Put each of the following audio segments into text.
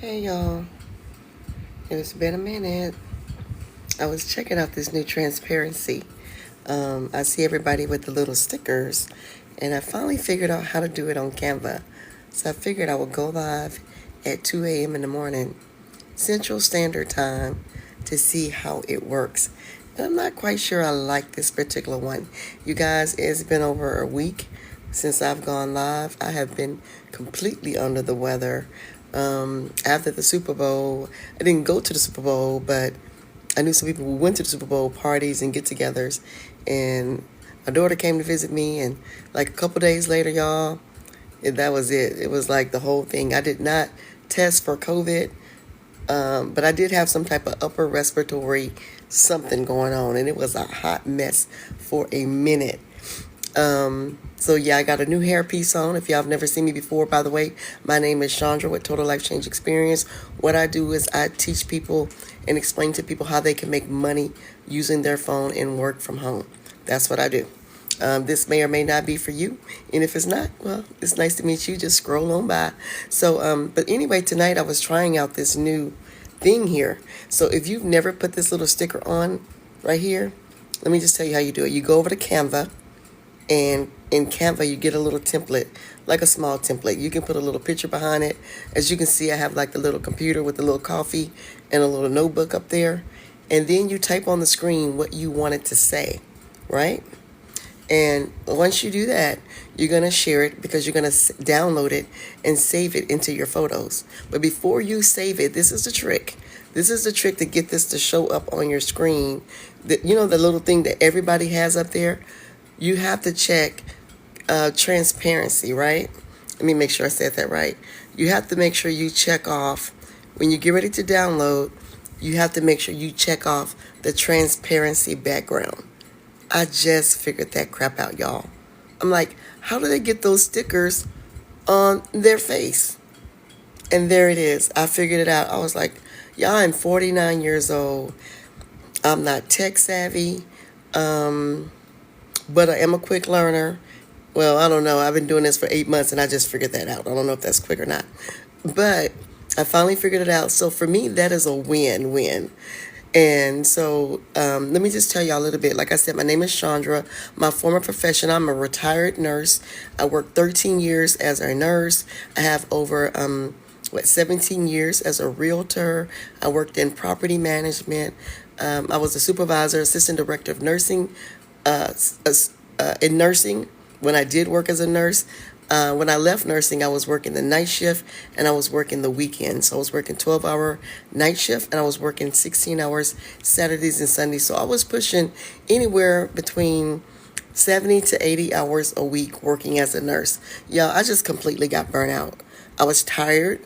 Hey y'all, it's been a minute. I was checking out this new transparency. I see everybody with the little stickers, and I finally figured out how to do it on Canva. So I figured I would go live at 2 a.m. in the morning, Central Standard Time, to see how it works. And I'm not quite sure I like this particular one. You guys, it's been over a week since I've gone live. I have been completely under the weather. After the Super Bowl, I didn't go to the Super Bowl, but I knew some people who went to the Super Bowl parties and get-togethers, and my daughter came to visit me, and like a couple days later, y'all, that was it. It was like the whole thing. I did not test for COVID, but I did have some type of upper respiratory something going on, and it was a hot mess for a minute. So yeah, I got a new hairpiece on. If y'all have never seen me before, by the way, my name is Chandra with Total Life Change Experience. What I do is I teach people and explain to people how they can make money using their phone and work from home. That's what I do. This may or may not be for you. And if it's not, well, it's nice to meet you. Just scroll on by. So, but anyway, tonight I was trying out this new thing here. So if you've never put this little sticker on right here, let me just tell you how you do it. You go over to Canva, and in Canva, you get a little template, like a small template. You can put a little picture behind it. As you can see, I have like the little computer with the little coffee and a little notebook up there. And then you type on the screen what you want it to say, right? And once you do that, you're going to share it because you're going to download it and save it into your photos. But before you save it, this is the trick. This is the trick to get this to show up on your screen. You know, the little thing that everybody has up there? You have to check transparency, right? Let me make sure I said that right. You have to make sure you check off, when you get ready to download, you have to make sure you check off the transparency background. I just figured that crap out, y'all. I'm like, how do they get those stickers on their face? And there it is. I figured it out. I was like, y'all, I'm 49 years old. I'm not tech savvy. But I am a quick learner. Well, I don't know. I've been doing this for 8 months and I just figured that out. I don't know if that's quick or not. But I finally figured it out. So for me, that is a win-win. And so let me just tell y'all a little bit. Like I said, my name is Chandra. My former profession, I'm a retired nurse. I worked 13 years as a nurse. I have over 17 years as a realtor. I worked in property management. I was a supervisor, assistant director of nursing, in nursing when I did work as a nurse. When I left nursing, I was working the night shift and I was working the weekends. So I was working 12-hour night shift and I was working 16 hours Saturdays and Sundays. So I was pushing anywhere between 70 to 80 hours a week working as a nurse. Yeah, I just completely got burnt out. I was tired.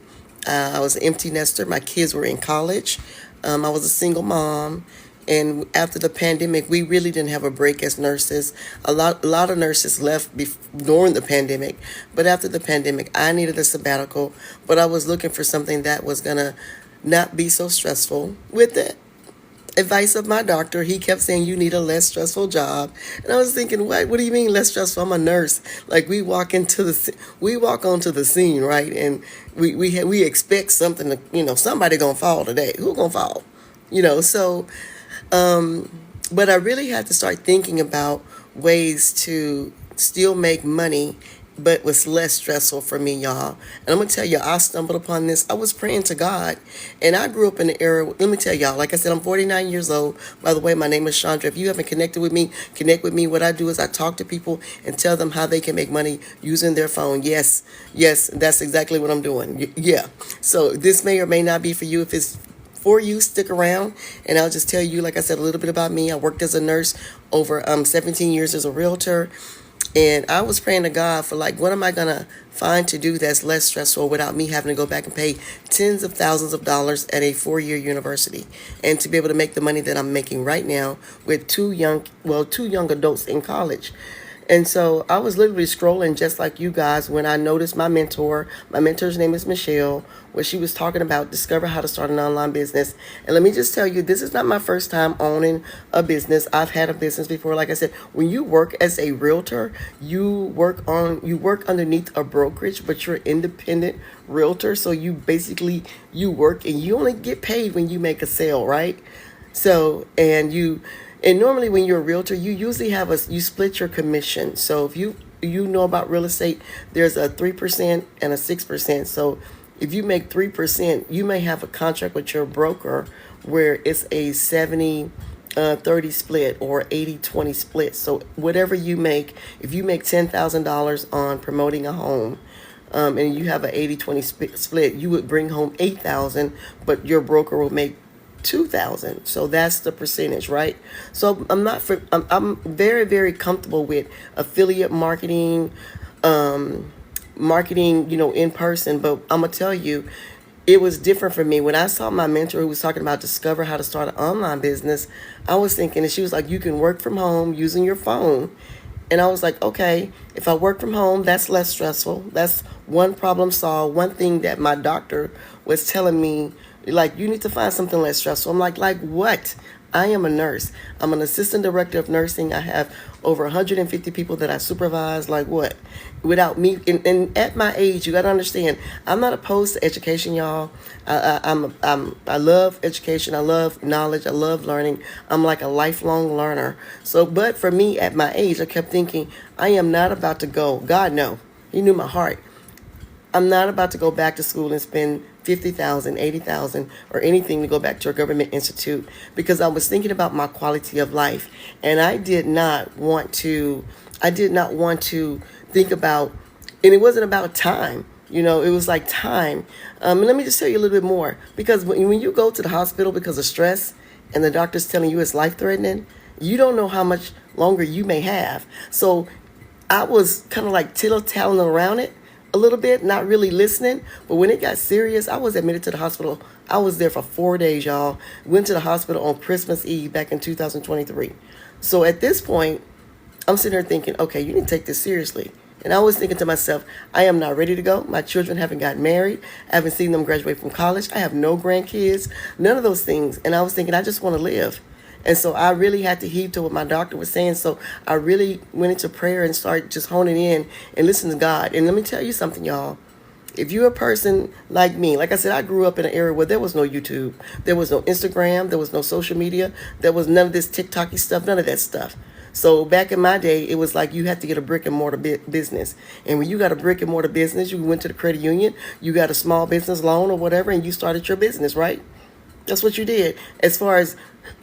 I was an empty nester. My kids were in college. I was a single mom. And after the pandemic, we really didn't have a break as nurses. A lot of nurses left during the pandemic. But after the pandemic, I needed a sabbatical. But I was looking for something that was going to not be so stressful. With the advice of my doctor, he kept saying, you need a less stressful job. And I was thinking, what do you mean less stressful? I'm a nurse. Like we walk onto the scene, right? And we expect something to, somebody going to fall today. Who going to fall? So but I really had to start thinking about ways to still make money, but was less stressful for me, y'all. And I'm going to tell you, I stumbled upon this. I was praying to God, and I grew up in the era. Let me tell y'all, like I said, I'm 49 years old. By the way, my name is Chandra. If you haven't connected with me, connect with me. What I do is I talk to people and tell them how they can make money using their phone. Yes, that's exactly what I'm doing. Yeah. So this may or may not be for you. If it's for you, stick around, and I'll just tell you, like I said, a little bit about me. I worked as a nurse over 17 years as a realtor, and I was praying to God for what am I gonna find to do that's less stressful without me having to go back and pay tens of thousands of dollars at a 4-year university, and to be able to make the money that I'm making right now with two young adults in college. And so I was literally scrolling just like you guys when I noticed my mentor's name is Michelle, where she was talking about discover how to start an online business. And let me just tell you, this is not my first time owning a business. I've had a business before. Like I said, when you work as a realtor, you work underneath a brokerage, but you're independent realtor. So you work and you only get paid when you make a sale, right? So, and normally when you're a realtor, you usually you split your commission. So if you know about real estate, there's a 3% and a 6%. So if you make 3%, you may have a contract with your broker where it's a 70-30 split or 80-20 split. So whatever you make, if you make $10,000 on promoting a home, and you have an 80-20 split, you would bring home 8,000, but your broker will make 2,000. So that's the percentage, right? So I'm very, very comfortable with affiliate marketing, in person. But I'm gonna tell you, it was different for me when I saw my mentor who was talking about discover how to start an online business. I was thinking, and she was like, you can work from home using your phone. And I was like, okay, if I work from home, that's less stressful. That's one problem solved. One thing that my doctor was telling me, like, you need to find something less stressful. I'm like what? I am a nurse. I'm an assistant director of nursing. I have over 150 people that I supervise. Like what? Without me, and at my age, you got to understand, I'm not opposed to education, y'all. I love education. I love knowledge. I love learning. I'm like a lifelong learner. So, but for me, at my age, I kept thinking, I am not about to go. God, no. He knew my heart. I'm not about to go back to school and spend 50,000, 80,000, or anything to go back to a government institute, because I was thinking about my quality of life, and I did not want to think about, and it wasn't about time. It was like time. And let me just tell you a little bit more, because when you go to the hospital because of stress and the doctor's telling you it's life threatening, you don't know how much longer you may have. So I was kind of like tittle-tattling around it a little bit, not really listening. But when it got serious, I was admitted to the hospital. I was there for 4 days, y'all. Went to the hospital on Christmas Eve back in 2023. So at this point, I'm sitting there thinking, okay, you need to take this seriously. And I was thinking to myself, I am not ready to go. My children haven't gotten married. I haven't seen them graduate from college. I have no grandkids, none of those things. And I was thinking, I just want to live. And so I really had to heed to what my doctor was saying. So I really went into prayer and started just honing in and listening to God. And let me tell you something, y'all. If you're a person like me, like I said, I grew up in an area where there was no YouTube. There was no Instagram. There was no social media. There was none of this TikTok-y stuff, none of that stuff. So back in my day, it was like you had to get a brick and mortar business. And when you got a brick and mortar business, you went to the credit union, you got a small business loan or whatever, and you started your business, right? That's what you did. As far as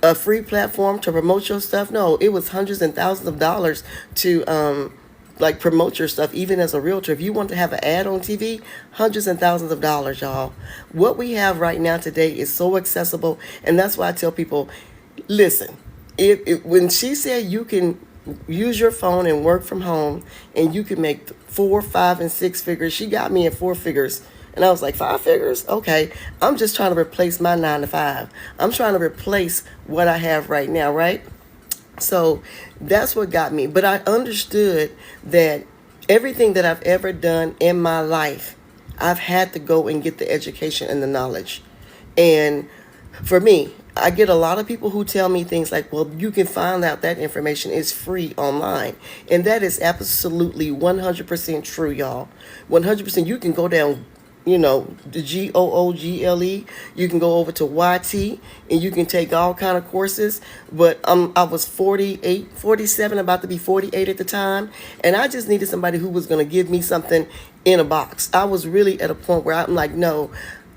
a free platform to promote your stuff, no, it was hundreds and thousands of dollars to like promote your stuff, even as a realtor. If you want to have an ad on TV, hundreds and thousands of dollars, y'all. What we have right now today is so accessible, and that's why I tell people, listen, when she said you can use your phone and work from home and you can make 4, 5, and 6 figures, she got me at 4 figures. And I was like, 5 figures? Okay. I'm just trying to replace my 9 to 5. I'm trying to replace what I have right now, right? So that's what got me. But I understood that everything that I've ever done in my life, I've had to go and get the education and the knowledge. And for me, I get a lot of people who tell me things like, well, you can find out that information is free online. And that is absolutely 100% true, y'all. 100%. You can go down, the Google. You can go over to YT and you can take all kind of courses. But I was 48, 47, about to be 48 at the time. And I just needed somebody who was going to give me something in a box. I was really at a point where I'm like, no,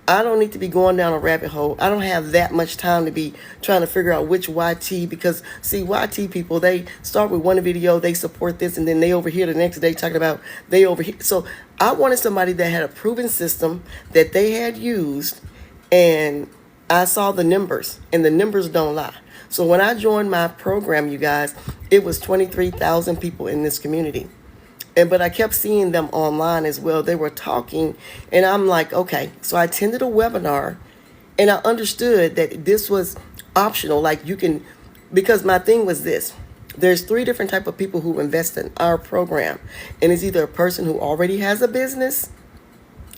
I don't need to be going down a rabbit hole. I don't have that much time to be trying to figure out which YT, because see, YT people, they start with one video, they support this, and then they over here the next day talking about they over here. So I wanted somebody that had a proven system that they had used, and I saw the numbers, and the numbers don't lie. So when I joined my program, you guys, it was 23,000 people in this community. But I kept seeing them online as well. They were talking, and I'm like, okay. So I attended a webinar, and I understood that this was optional. Like you can, because my thing was this. There's three different type of people who invest in our program, and it's either a person who already has a business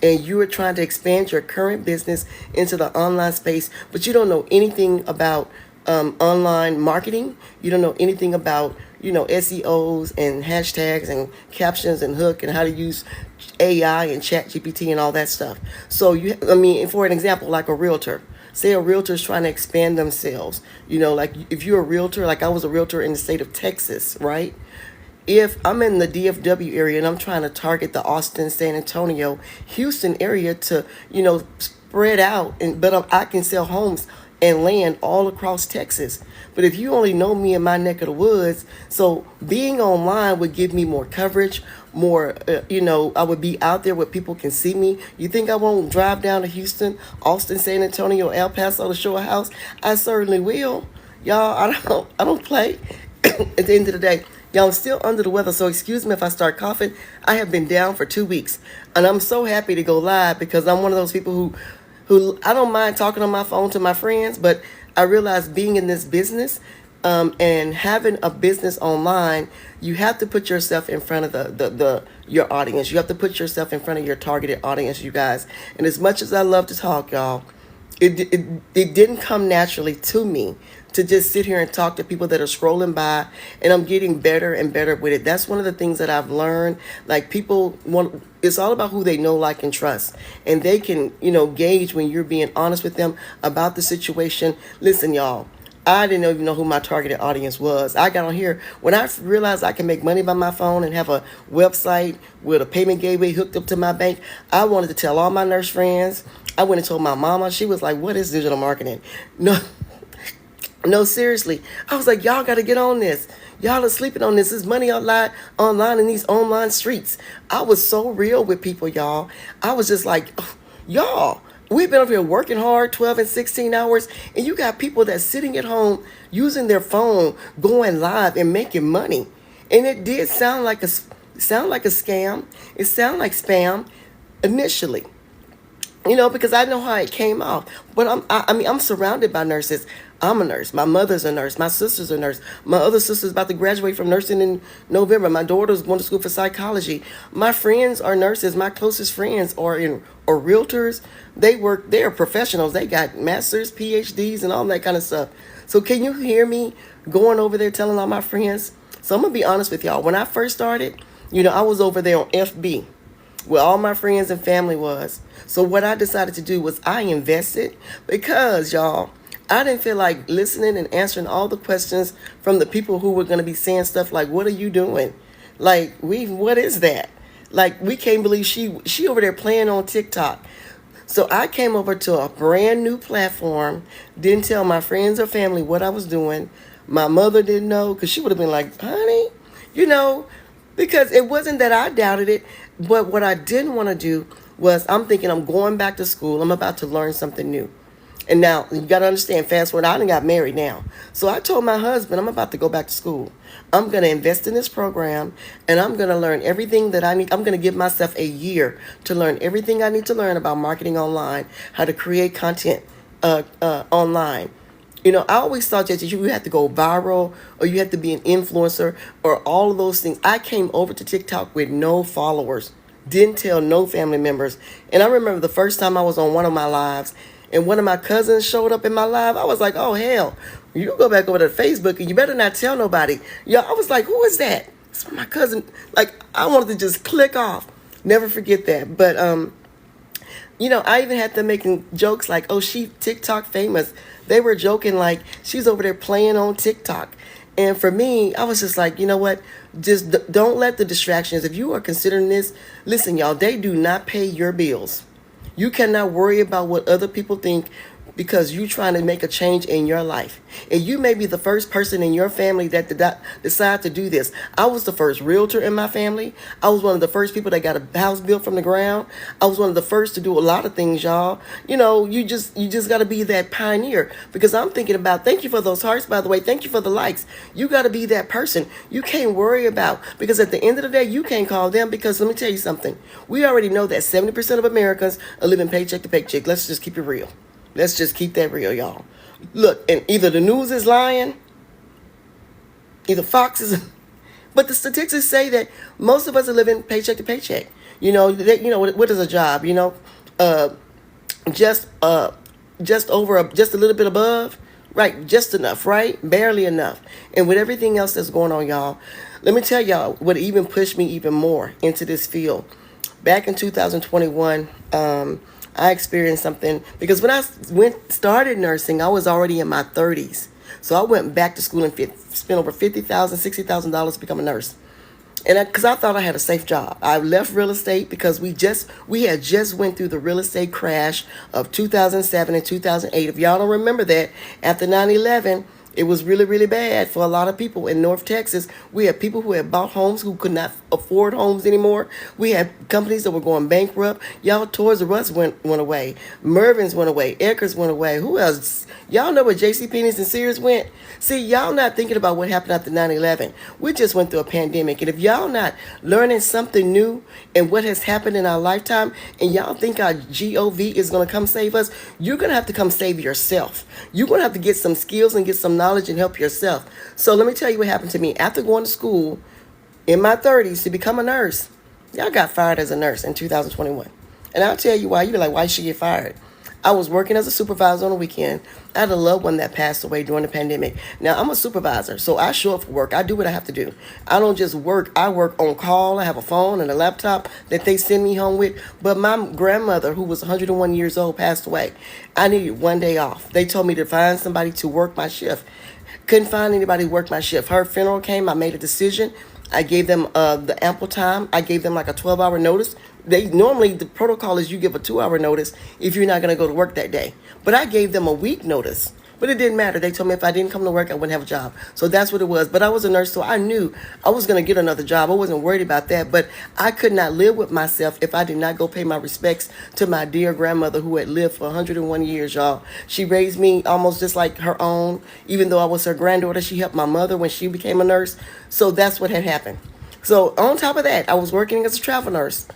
and you are trying to expand your current business into the online space, but you don't know anything about online marketing. You don't know anything about, SEOs and hashtags and captions and hook and how to use AI and chat GPT and all that stuff. So for an example, like a realtor. Say a realtor is trying to expand themselves. Like if you're a realtor, like I was a realtor in the state of Texas, right? If I'm in the DFW area and I'm trying to target the Austin, San Antonio, Houston area to, spread out, but I can sell homes and land all across Texas. But if you only know me in my neck of the woods, so being online would give me more coverage, more, I would be out there where people can see me. You think I won't drive down to Houston, Austin, San Antonio, El Paso to show a house? I certainly will. Y'all, I don't play. At the end of the day, y'all, I'm still under the weather, so excuse me if I start coughing. I have been down for 2 weeks, and I'm so happy to go live because I'm one of those people who I don't mind talking on my phone to my friends, but I realize being in this business and having a business online, you have to put yourself in front of your audience. You have to put yourself in front of your targeted audience, you guys. And as much as I love to talk, y'all, it didn't come naturally to me to just sit here and talk to people that are scrolling by, and I'm getting better and better with it. That's one of the things that I've learned. Like people want, it's all about who they know, like, and trust, and they can, gauge when you're being honest with them about the situation. Listen, y'all, I didn't even know who my targeted audience was. I got on here when I realized I can make money by my phone and have a website with a payment gateway hooked up to my bank. I wanted to tell all my nurse friends. I went and told my mama. She was like, "What is digital marketing?" No, no, seriously. I was like, y'all got to get on this. Y'all are sleeping on this. There's money online in these online streets. I was so real with people, y'all. I was just like, "Oh, y'all, we've been over here working hard 12 and 16 hours, and you got people that's sitting at home using their phone, going live and making money." And it did sound like a scam. It sounded like spam initially. Because I know how it came off. But I'm surrounded by nurses. I'm a nurse. My mother's a nurse. My sister's a nurse. My other sister's about to graduate from nursing in November. My daughter's going to school for psychology. My friends are nurses. My closest friends are realtors. They are professionals. They got masters, PhDs, and all that kind of stuff. So can you hear me going over there telling all my friends? So I'm going to be honest with y'all. When I first started, I was over there on FB, where all my friends and family was. So what I decided to do was I invested because, y'all, I didn't feel like listening and answering all the questions from the people who were going to be saying stuff like, "What are you doing?" Like, what is that? Like, we can't believe she over there playing on TikTok. So I came over to a brand new platform, didn't tell my friends or family what I was doing. My mother didn't know because she would have been like, "Honey," because it wasn't that I doubted it, but what I didn't want to do was I'm thinking I'm going back to school. I'm about to learn something new. And now you got to understand, fast forward, I done got married now. So I told my husband, I'm about to go back to school. I'm going to invest in this program and I'm going to learn everything that I need. I'm going to give myself a year to learn everything I need to learn about marketing online, how to create content online. I always thought that you had to go viral or you had to be an influencer or all of those things. I came over to TikTok with no followers, didn't tell no family members. And I remember the first time I was on one of my lives and one of my cousins showed up in my live. I was like, "Oh, hell, you go back over to Facebook and you better not tell nobody." I was like, "Who is that?" It's my cousin. Like, I wanted to just click off. Never forget that. But, I even had them making jokes like, "Oh, she TikTok famous." They were joking like she's over there playing on TikTok. And for me, I was just like, you know what? Just don't let the distractions. If you are considering this, listen, y'all, they do not pay your bills. You cannot worry about what other people think because you're trying to make a change in your life. And you may be the first person in your family that decide to do this. I was the first realtor in my family. I was one of the first people that got a house built from the ground. I was one of the first to do a lot of things, y'all. You just got to be that pioneer because I'm thinking about, thank you for those hearts, by the way. Thank you for the likes. You got to be that person. You can't worry about, because at the end of the day, you can't call them because let me tell you something. We already know that 70% of Americans are living paycheck to paycheck. Let's just keep it real. Let's just keep that real, y'all. Look, and either the news is lying Either foxes, but the statistics say that most of us are living paycheck to paycheck. What is a job? Uh, just just over just a little bit above, right? Just enough, right? Barely enough. And with everything else that's going on, y'all, let me tell y'all what even pushed me even more into this field. Back in 2021, I experienced something because when I started nursing, I was already in my 30s. So I went back to school and spent over $50,000, $60,000 to become a nurse. And because I thought I had a safe job, I left real estate because we had just went through the real estate crash of 2007 and 2008. If y'all don't remember that, after 9/11, it was really, really bad for a lot of people in North Texas. We had people who had bought homes who could not afford homes anymore. We had companies that were going bankrupt. Y'all, Toys R Us went away. Mervyn's went away. Eckers went away. Who else? Y'all know where J.C. Penney's and Sears went? See, y'all not thinking about what happened after 9/11. We just went through a pandemic. And if y'all not learning something new and what has happened in our lifetime, and y'all think our GOV is going to come save us, you're going to have to come save yourself. You're going to have to get some skills and get some knowledge and help yourself. So let me tell you what happened to me. After going to school in my 30s to become a nurse, y'all got fired as a nurse in 2021. And I'll tell you why. You're like, why did she get fired? I was working as a supervisor on the weekend. I had a loved one that passed away during the pandemic. Now, I'm a supervisor, so I show up for work. I do what I have to do. I don't just work. I work on call. I have a phone and a laptop that they send me home with. But my grandmother, who was 101 years old, passed away. I needed one day off. They told me to find somebody to work my shift. Couldn't find anybody to work my shift. Her funeral came. I made a decision. I gave them the ample time. I gave them like a 12-hour notice. They normally, the protocol is you give a 2-hour notice if you're not going to go to work that day. But I gave them a week notice. But it didn't matter. They told me if I didn't come to work, I wouldn't have a job. So that's what it was. But I was a nurse, so I knew I was going to get another job. I wasn't worried about that. But I could not live with myself if I did not go pay my respects to my dear grandmother who had lived for 101 years, y'all. She raised me almost just like her own. Even though I was her granddaughter, she helped my mother when she became a nurse. So that's what had happened. So on top of that, I was working as a travel nurse,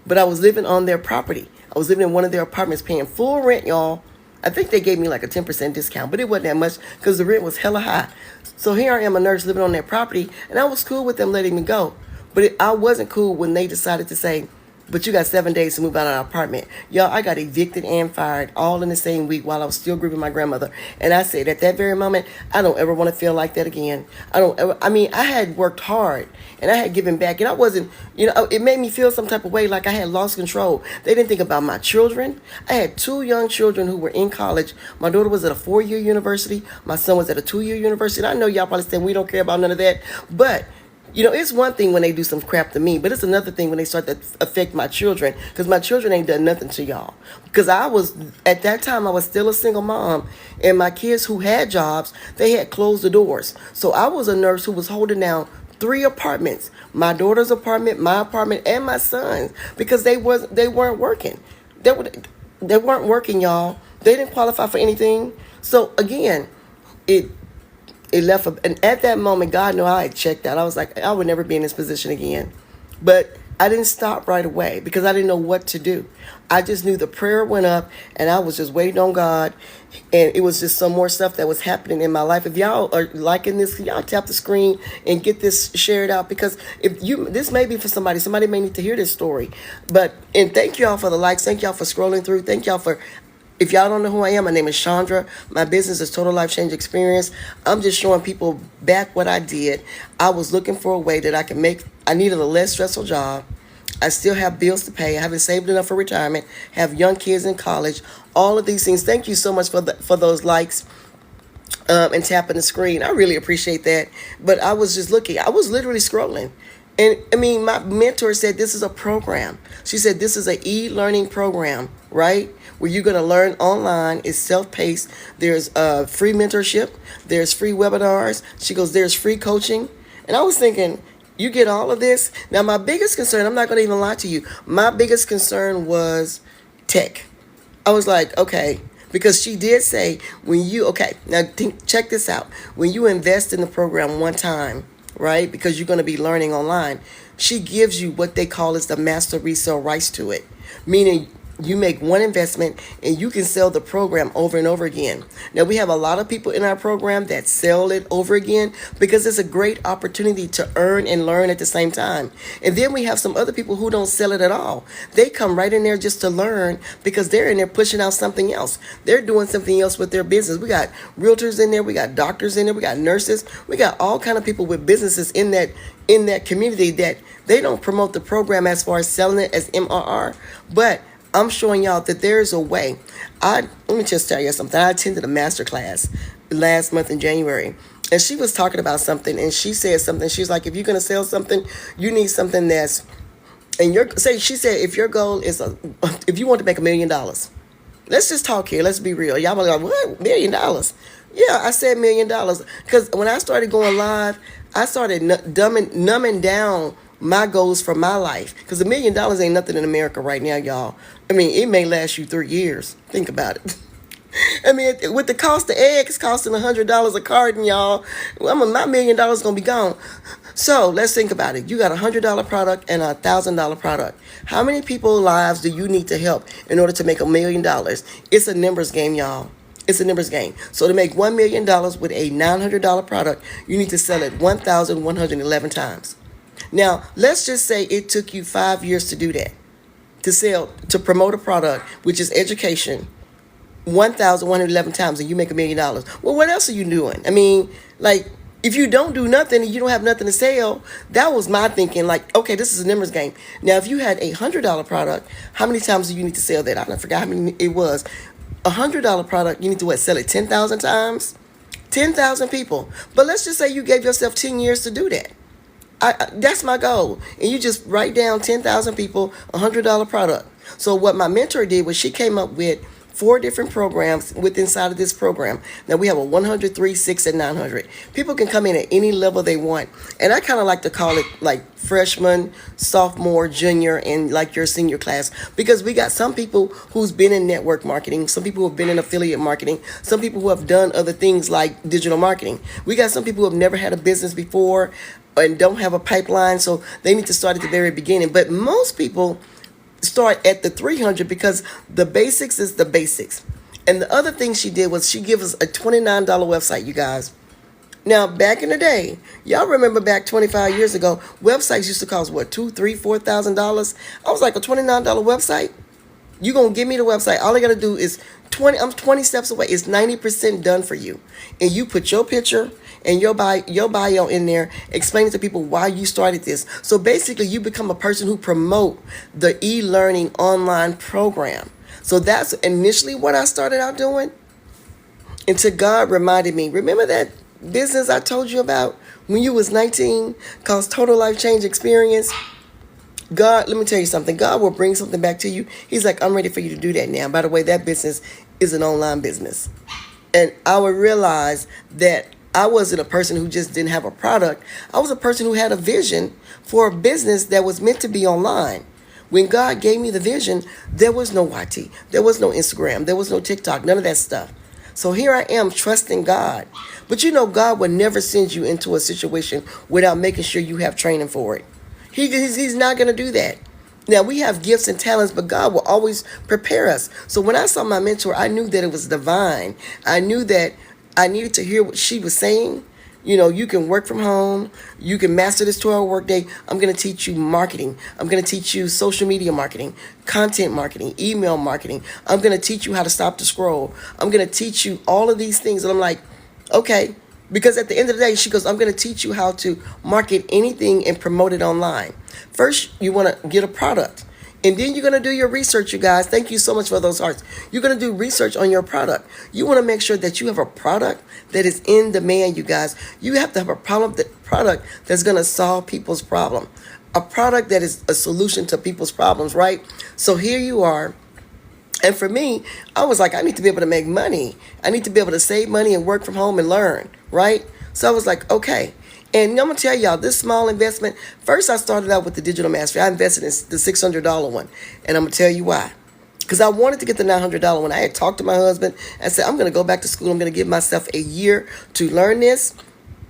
but I was living on their property. I was living in one of their apartments paying full rent, y'all. I think they gave me like a 10% discount, but it wasn't that much because the rent was hella high. So here I am, a nurse living on their property, and I was cool with them letting me go. But I wasn't cool when they decided to say, but you got 7 days to move out of our apartment. Y'all, I got evicted and fired all in the same week while I was still grieving my grandmother. And I said, at that very moment, I don't ever want to feel like that again. I had worked hard and I had given back. And I wasn't, it made me feel some type of way like I had lost control. They didn't think about my children. I had 2 young children who were in college. My daughter was at a 4-year university. My son was at a 2-year university. And I know y'all probably saying we don't care about none of that. But it's one thing when they do some crap to me, but it's another thing when they start to affect my children, because my children ain't done nothing to y'all. Because at that time, I was still a single mom, and my kids who had jobs, they had closed the doors. So I was a nurse who was holding down 3 apartments, my daughter's apartment, my apartment, and my son's, because they weren't working. They weren't working, y'all. They didn't qualify for anything. So again, it left, and at that moment, God knew I had checked out. I was like, I would never be in this position again. But I didn't stop right away because I didn't know what to do. I just knew the prayer went up, and I was just waiting on God, and it was just some more stuff that was happening in my life. If y'all are liking this, y'all tap the screen and get this shared out, because this may be for somebody. Somebody may need to hear this story. And thank y'all for the likes. Thank y'all for scrolling through. Thank y'all for. If y'all don't know who I am, my name is Chandra. My business is Total Life Change Experience. I'm just showing people back what I did. I was looking for a way that I could I needed a less stressful job. I still have bills to pay. I haven't saved enough for retirement. Have young kids in college. All of these things. Thank you so much for those likes and tapping the screen. I really appreciate that. But I was just looking. I was literally scrolling. And my mentor said this is a program. She said this is an e-learning program, right? Where you're going to learn online. It's self-paced. There's free mentorship. There's free webinars. She goes, there's free coaching. And I was thinking, you get all of this? Now, my biggest concern, I'm not going to even lie to you. My biggest concern was tech. I was like, okay. Because she did say, check this out. When you invest in the program one time, right? Because you're going to be learning online. She gives you what they call is the master resale rights to it. Meaning You make one investment and you can sell the program over and over again. Now, we have a lot of people in our program that sell it over again because it's a great opportunity to earn and learn at the same time. And then we have some other people who don't sell it at all. They come right in there just to learn because they're in there pushing out something else. They're doing something else with their business. We got realtors in there, we got doctors in there, we got nurses, we got all kind of people with businesses in that community that they don't promote the program as far as selling it as MRR, but I'm showing y'all that there's a way. Let me just tell you something. I attended a master class last month in January, and she was talking about something, and she said something. She's like, if you're going to sell something, you need something that's, and she said, if your goal is, if you want to make $1 million, let's just talk here. Let's be real. Y'all be like, what? $1 million? Yeah, I said $1 million. Because when I started going live, I started numbing down my goals for my life. Because $1 million ain't nothing in America right now, y'all. I mean, it may last you 3 years. Think about it. I mean, with the cost of eggs costing $100 a carton, y'all, my $1 million going to be gone. So let's think about it. You got a $100 product and a $1,000 product. How many people's lives do you need to help in order to make $1 million? It's a numbers game, y'all. It's a numbers game. So to make $1 million with a $900 product, you need to sell it 1,111 times. Now, let's just say it took you 5 years to do that, to promote a product, which is education, 1,111 times, and you make $1 million. Well, what else are you doing? I mean, like, if you don't do nothing and you don't have nothing to sell, that was my thinking. Like, okay, this is a numbers game. Now, if you had a $100 product, how many times do you need to sell that? I forgot how many it was. A $100 product, you need to sell it 10,000 times? 10,000 people. But let's just say you gave yourself 10 years to do that. That's my goal. And you just write down 10,000 people, $100 product. So what my mentor did was she came up with 4 different programs inside of this program. Now we have a 100, 3, 6, and 900. People can come in at any level they want. And I kind of like to call it like freshman, sophomore, junior, and like your senior class. Because we got some people who's been in network marketing, some people who have been in affiliate marketing, some people who have done other things like digital marketing. We got some people who have never had a business before and don't have a pipeline, so they need to start at the very beginning. But most people start at the 300 because the basics is the basics. And the other thing she did was she gave us a $29 website, you guys. Now, back in the day, y'all remember back 25 years ago, websites used to cost what, $2,000, $3,000, $4,000? I was like, a $29 website? You gonna give me the website? All I gotta do is I'm 20 steps away. It's 90% done for you. And you put your picture and your bio in there, explaining to people why you started this. So basically, you become a person who promote the e-learning online program. So that's initially what I started out doing. Until God reminded me, remember that business I told you about when you was 19, called Total Life Change Experience? God, let me tell you something. God will bring something back to you. He's like, I'm ready for you to do that now. By the way, that business is an online business. And I would realize that I wasn't a person who just didn't have a product. I was a person who had a vision for a business that was meant to be online. When God gave me the vision, there was no YT. There was no Instagram. There was no TikTok. None of that stuff. So here I am trusting God. But you know, God would never send you into a situation without making sure you have training for it. He's not going to do that. Now, we have gifts and talents, but God will always prepare us. So when I saw my mentor, I knew that it was divine. I knew that I needed to hear what she was saying. You know, you can work from home. You can master this 12-hour workday. I'm going to teach you marketing. I'm going to teach you social media marketing, content marketing, email marketing. I'm going to teach you how to stop the scroll. I'm going to teach you all of these things. And I'm like, okay. Because at the end of the day, she goes, I'm going to teach you how to market anything and promote it online. First, you want to get a product. And then you're going to do your research, you guys. Thank you so much for those hearts. You're going to do research on your product. You want to make sure that you have a product that is in demand, you guys. You have to have a product that's going to solve people's problem. A product that is a solution to people's problems, right? So here you are. And for me, I was like, I need to be able to make money. I need to be able to save money and work from home and learn, right? So I was like, okay. And I'm going to tell y'all, this small investment, first I started out with the Digital Mastery. I invested in the $600 one. And I'm going to tell you why. Because I wanted to get the $900 one. I had talked to my husband and said, I'm going to go back to school. I'm going to give myself a year to learn this.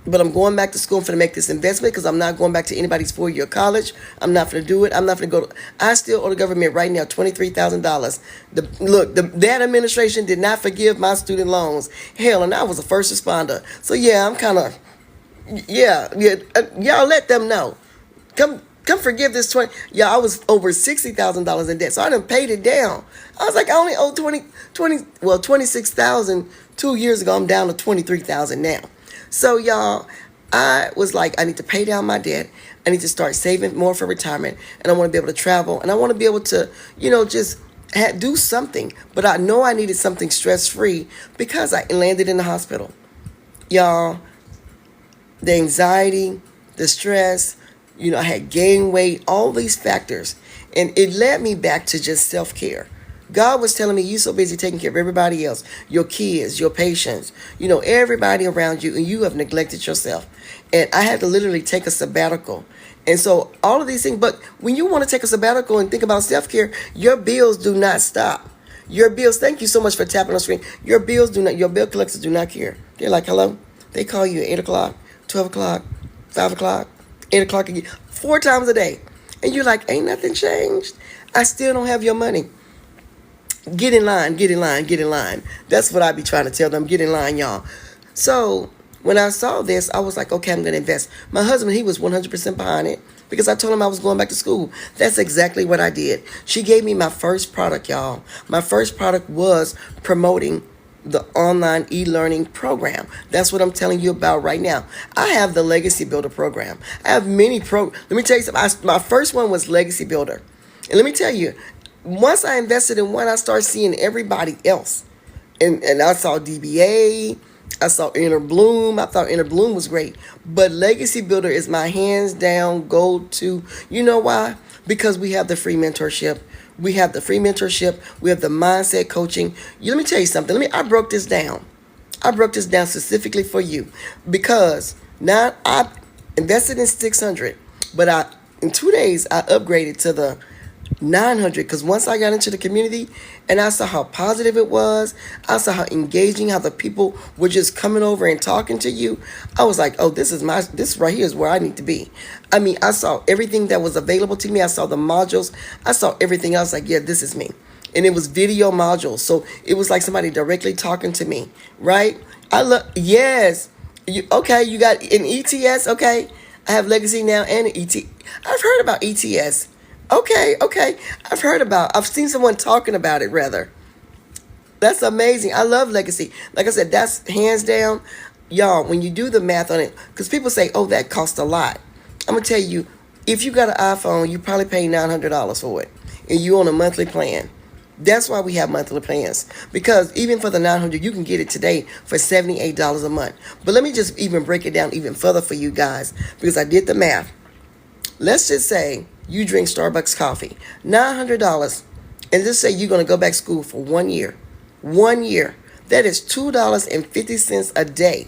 but I'm going back to school for to make this investment because I'm not going back to anybody's 4-year college. I'm not going to do it. I'm not going to go. I still owe the government right now $23,000. That administration did not forgive my student loans. Hell, and I was a first responder. So yeah, I'm kind of yeah. Y'all let them know. Come forgive this 20. Yeah, I was over $60,000 in debt, so I done paid it down. I was like, I only owe 26,000 2 years ago. I'm down to 23,000 now. So y'all, I was like, I need to pay down my debt. I need to start saving more for retirement, and I want to be able to travel, and I want to be able to, just do something. But I know I needed something stress free because I landed in the hospital. Y'all, the anxiety, the stress, I had gained weight, all these factors. And it led me back to just self care. God was telling me, you so busy taking care of everybody else, your kids, your patients, everybody around you, and you have neglected yourself. And I had to literally take a sabbatical. And so all of these things, but when you want to take a sabbatical and think about self care, your bills do not stop. Your bills, thank you so much for tapping on the screen. Your bill collectors do not care. They're like, hello? They call you at 8 o'clock, 12 o'clock, 5 o'clock, 8 o'clock again, 4 times a day. And you're like, ain't nothing changed. I still don't have your money. Get in line, get in line, get in line. That's what I be trying to tell them. Get in line, y'all. So when I saw this, I was like, okay, I'm going to invest. My husband, he was 100% behind it because I told him I was going back to school. That's exactly what I did. She gave me my first product, y'all. My first product was promoting the online e-learning program. That's what I'm telling you about right now. I have the Legacy Builder program. I have many Let me tell you something. My first one was Legacy Builder. And let me tell you, once I invested in one, I started seeing everybody else. And I saw DBA. I saw Inner Bloom. I thought Inner Bloom was great. But Legacy Builder is my hands down go-to. You know why? Because we have the free mentorship. We have the free mentorship. We have the mindset coaching. Let me tell you something. I broke this down. I broke this down specifically for you because now I invested in 600, but in 2 days I upgraded to the 900 because once I got into the community and I saw how positive it was, I saw how engaging, how the people were just coming over and talking to you. I was like, oh, this right here is where I need to be. I mean, I saw everything that was available to me. I saw the modules. I saw everything else. Like, yeah, this is me. And it was video modules. So it was like somebody directly talking to me, right? Yes. You got an ETS. Okay. I have Legacy now and an ET. I've heard about ETS. Okay. I've seen someone talking about it, rather. That's amazing. I love Legacy. Like I said, that's hands down. Y'all, when you do the math on it, because people say, oh, that costs a lot. I'm going to tell you, if you got an iPhone, you probably pay $900 for it. And you on a monthly plan. That's why we have monthly plans. Because even for the $900, you can get it today for $78 a month. But let me just even break it down even further for you guys. Because I did the math. Let's just say you drink Starbucks coffee, $900, and just say you're going to go back to school for 1 year. 1 year. That is $2.50 a day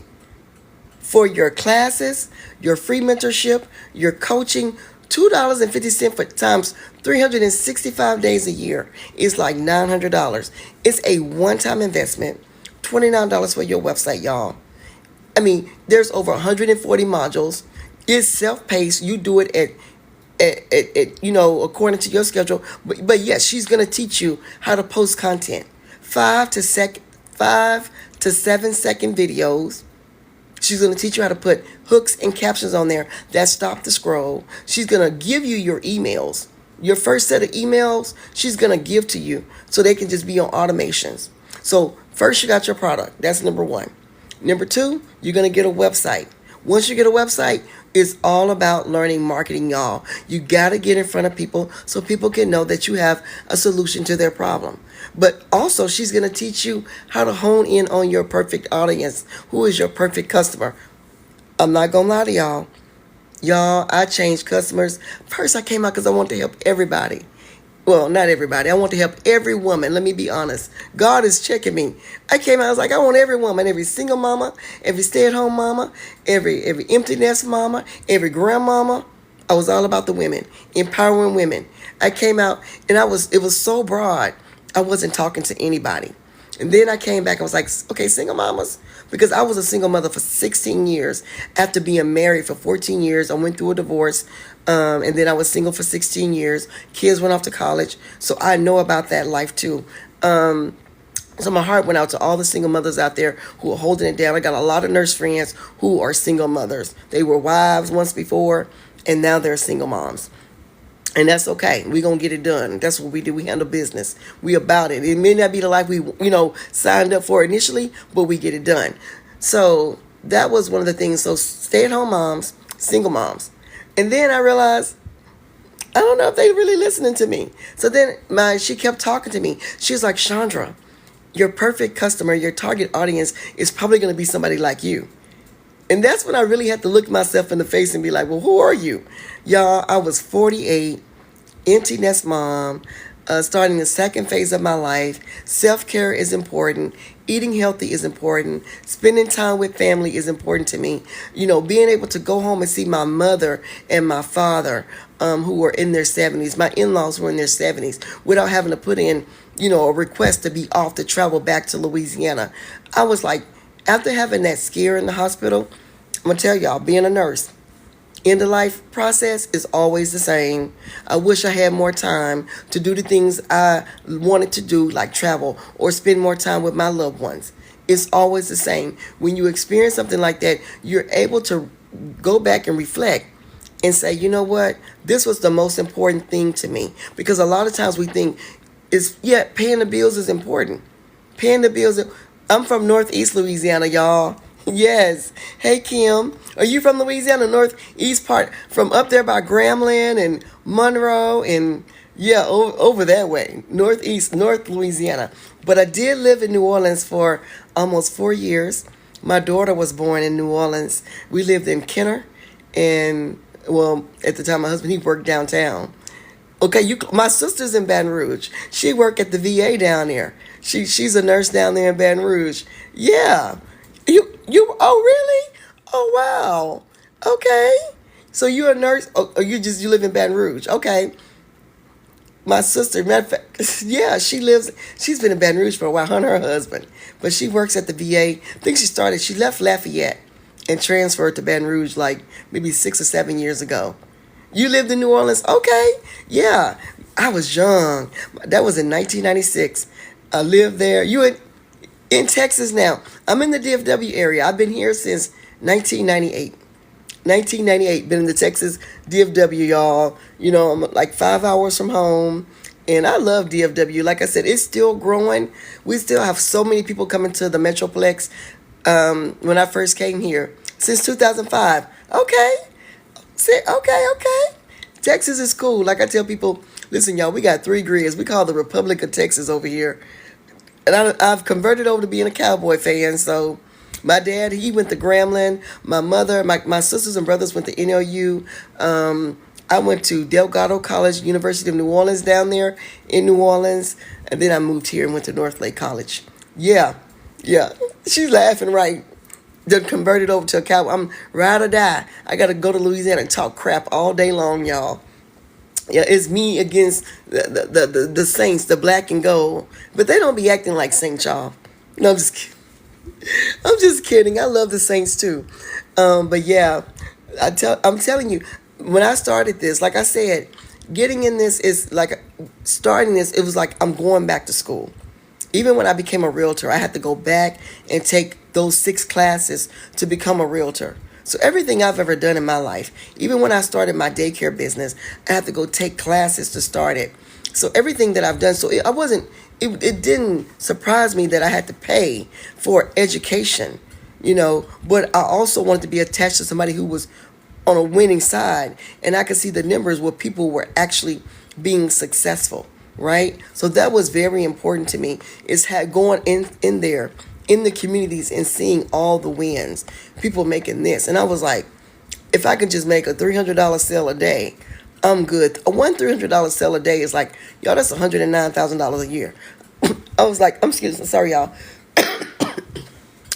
for your classes, your free mentorship, your coaching. $2.50 for times 365 days a year is like $900. It's a one-time investment. $29 for your website, y'all. I mean, there's over 140 modules. It's self-paced. You do it at according to your schedule. But yes, she's gonna teach you how to post content. 5 to 7 second videos. She's gonna teach you how to put hooks and captions on there that stop the scroll. She's gonna give you your emails. Your first set of emails, she's gonna give to you so they can just be on automations. So first you got your product. That's number 1. Number 2, you're gonna get a website. Once you get a website, it's all about learning marketing, y'all. You got to get in front of people so people can know that you have a solution to their problem. But also, she's going to teach you how to hone in on your perfect audience. Who is your perfect customer? I'm not going to lie to y'all. Y'all, I changed customers. First, I came out because I want to help everybody. Well, not everybody. I want to help every woman. Let me be honest. God is checking me. I came out, I was like, I want every woman, every single mama, every stay-at-home mama, every empty nest mama, every grandmama. I was all about the women, empowering women. I came out and it was so broad. I wasn't talking to anybody. And then I came back and was like, okay, single mamas. Because I was a single mother for 16 years. After being married for 14 years, I went through a divorce. And then I was single for 16 years. Kids went off to college. So I know about that life too. So my heart went out to all the single mothers out there who are holding it down. I got a lot of nurse friends who are single mothers. They were wives once before, and now they're single moms. And that's okay. We're going to get it done. That's what we do. We handle business. We about it. It may not be the life we, signed up for initially, but we get it done. So that was one of the things. So stay-at-home moms, single moms. And then I realized, I don't know if they really listening to me. So then she kept talking to me. She was like, Chandra, your perfect customer, your target audience is probably going to be somebody like you. And that's when I really had to look myself in the face and be like, well, who are you? Y'all, I was 48, empty nest mom, starting the second phase of my life. Self-care is important. Eating healthy is important. Spending time with family is important to me. Being able to go home and see my mother and my father, who were in their 70s. My in-laws were in their 70s, without having to put in, a request to be off to travel back to Louisiana. I was like, after having that scare in the hospital, I'm going to tell y'all, being a nurse, end of life process is always the same. I wish I had more time to do the things I wanted to do, like travel or spend more time with my loved ones. It's always the same. When you experience something like that, you're able to go back and reflect and say, you know what, this was the most important thing to me. Because a lot of times we think, paying the bills is important. Paying the bills. I'm from Northeast Louisiana, y'all. Yes. Hey, Kim. Are you from Louisiana, Northeast part? From up there by Grambling and Monroe and, over that way. North Louisiana. But I did live in New Orleans for almost 4 years. My daughter was born in New Orleans. We lived in Kenner. And, at the time, my husband, he worked downtown. Okay, my sister's in Baton Rouge. She worked at the VA down there. She's a nurse down there in Baton Rouge. Yeah. Oh really? Oh wow. Okay. So you're a nurse? Oh, you live in Baton Rouge. Okay. My sister, matter of fact, yeah, she's been in Baton Rouge for a while, her and her husband. But she works at the VA. I think she left Lafayette and transferred to Baton Rouge like maybe 6 or 7 years ago. You lived in New Orleans? Okay. Yeah. I was young. That was in 1996. I lived there. You in Texas now. I'm in the DFW area. I've been here since 1998. 1998. Been in the Texas DFW, y'all. I'm like 5 hours from home. And I love DFW. Like I said, it's still growing. We still have so many people coming to the Metroplex when I first came here. Since 2005. Okay. Okay. Texas is cool. Like I tell people, listen, y'all, we got 3 grids. We call the Republic of Texas over here. And I've converted over to being a Cowboy fan. So my dad, he went to Grambling. My mother, my sisters and brothers went to NLU. I went to Delgado College, University of New Orleans down there in New Orleans. And then I moved here and went to Northlake College. Yeah. She's laughing, right? Then converted over to a Cowboy. I'm ride or die. I got to go to Louisiana and talk crap all day long, y'all. Yeah, it's me against the Saints, the black and gold. But they don't be acting like Saints, y'all. No, I'm just kidding. I'm just kidding. I love the Saints too. But yeah, I'm telling you, when I started this, like I said, getting in this is like starting this. It was like I'm going back to school. Even when I became a realtor, I had to go back and take those 6 classes to become a realtor. So everything I've ever done in my life, even when I started my daycare business, I had to go take classes to start it. So everything that I've done, it didn't surprise me that I had to pay for education, but I also wanted to be attached to somebody who was on a winning side. And I could see the numbers where people were actually being successful, right? So that was very important to me, is going in there in the communities and seeing all the wins, people making this. And I was like, if I could just make a $300 sale a day, I'm good. One $300 sale a day is like, y'all, that's $109,000 a year. I was like, sorry, y'all.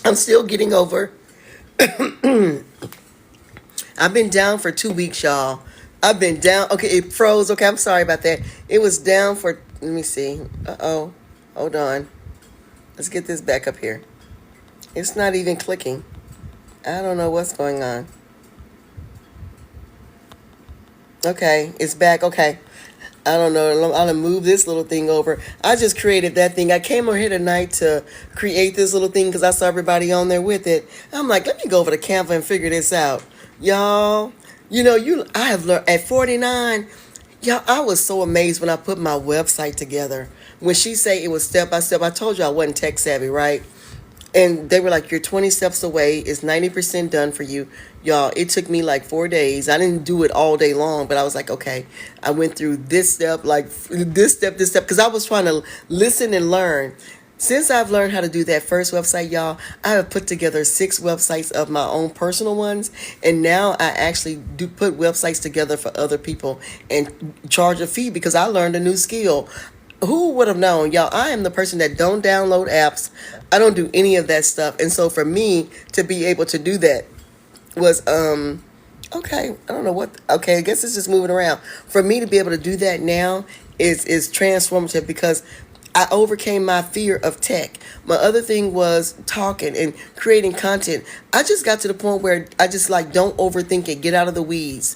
I'm still getting over. I've been down for 2 weeks, y'all. I've been down. Okay, it froze. Okay, I'm sorry about that. It was down for, let me see. Uh-oh. Hold on. Let's get this back up here. It's not even clicking. I don't know what's going on. Okay, it's back. Okay. I don't know. I'm gonna move this little thing over. I just created that thing. I came over here tonight to create this little thing because I saw everybody on there with it. I'm like, let me go over to Canva and figure this out, y'all. I have learned at 49. Y'all, I was so amazed when I put my website together. When she say it was step by step, I told you I wasn't tech savvy, right? And they were like, you're 20 steps away. It's 90% done for you. Y'all, it took me like 4 days. I didn't do it all day long, but I was like, okay, I went through this step, like this step, because I was trying to listen and learn. Since I've learned how to do that first website, y'all, I have put together 6 websites of my own personal ones. And now I actually do put websites together for other people and charge a fee because I learned a new skill. Who would have known? Y'all, I am the person that don't download apps. I don't do any of that stuff. And so for me to be able to do that was okay. I don't know what. Okay, I guess it's just moving around. For me to be able to do that now is transformative because I overcame my fear of tech. My other thing was talking and creating content. I just got to the point where I just like don't overthink it. Get out of the weeds.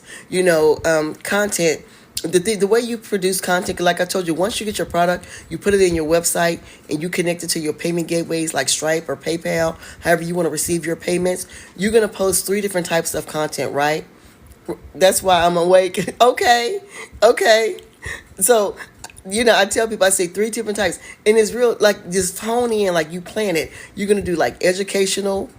Content. The way you produce content, like I told you, once you get your product, you put it in your website and you connect it to your payment gateways like Stripe or PayPal, however you want to receive your payments. You're going to post 3 different types of content, right? That's why I'm awake. Okay. So, I tell people, I say 3 different types. And it's real, like, just phony and like you plan it. You're going to do like educational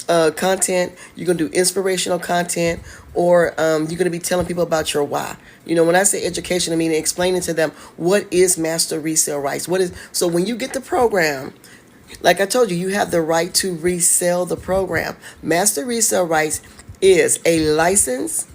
content, you're going to do inspirational content, or you're going to be telling people about your why. When I say education, I mean explaining to them what is master resale rights. So when you get the program, like I told you, you have the right to resell the program. Master resale rights is a license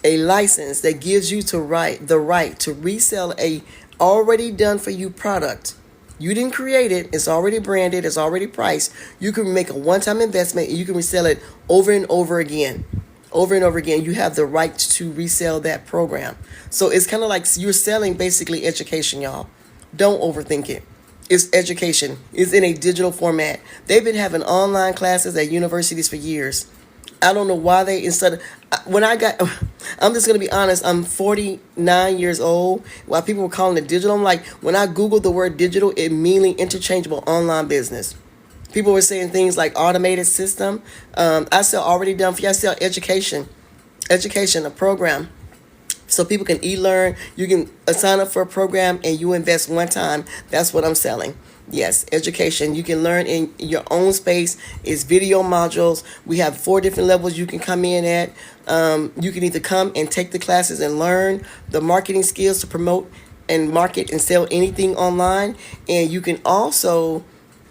that gives you the right to resell a already done for you product. You didn't create it. It's already branded. It's already priced. You can make a one-time investment and you can resell it over and over again. Over and over again. You have the right to resell that program. So it's kind of like you're selling basically education, y'all. Don't overthink it. It's education. It's in a digital format. They've been having online classes at universities for years. I don't know why I'm just going to be honest, I'm 49 years old. While people were calling it digital, I'm like, when I Googled the word digital, it means interchangeable online business. People were saying things like automated system. I sell already done for you. I sell education, a program. So people can e-learn. You can sign up for a program and you invest one time. That's what I'm selling. Yes, education. You can learn in your own space. It's video modules. We have 4 different levels you can come in at. You can either come and take the classes and learn the marketing skills to promote and market and sell anything online. And you can also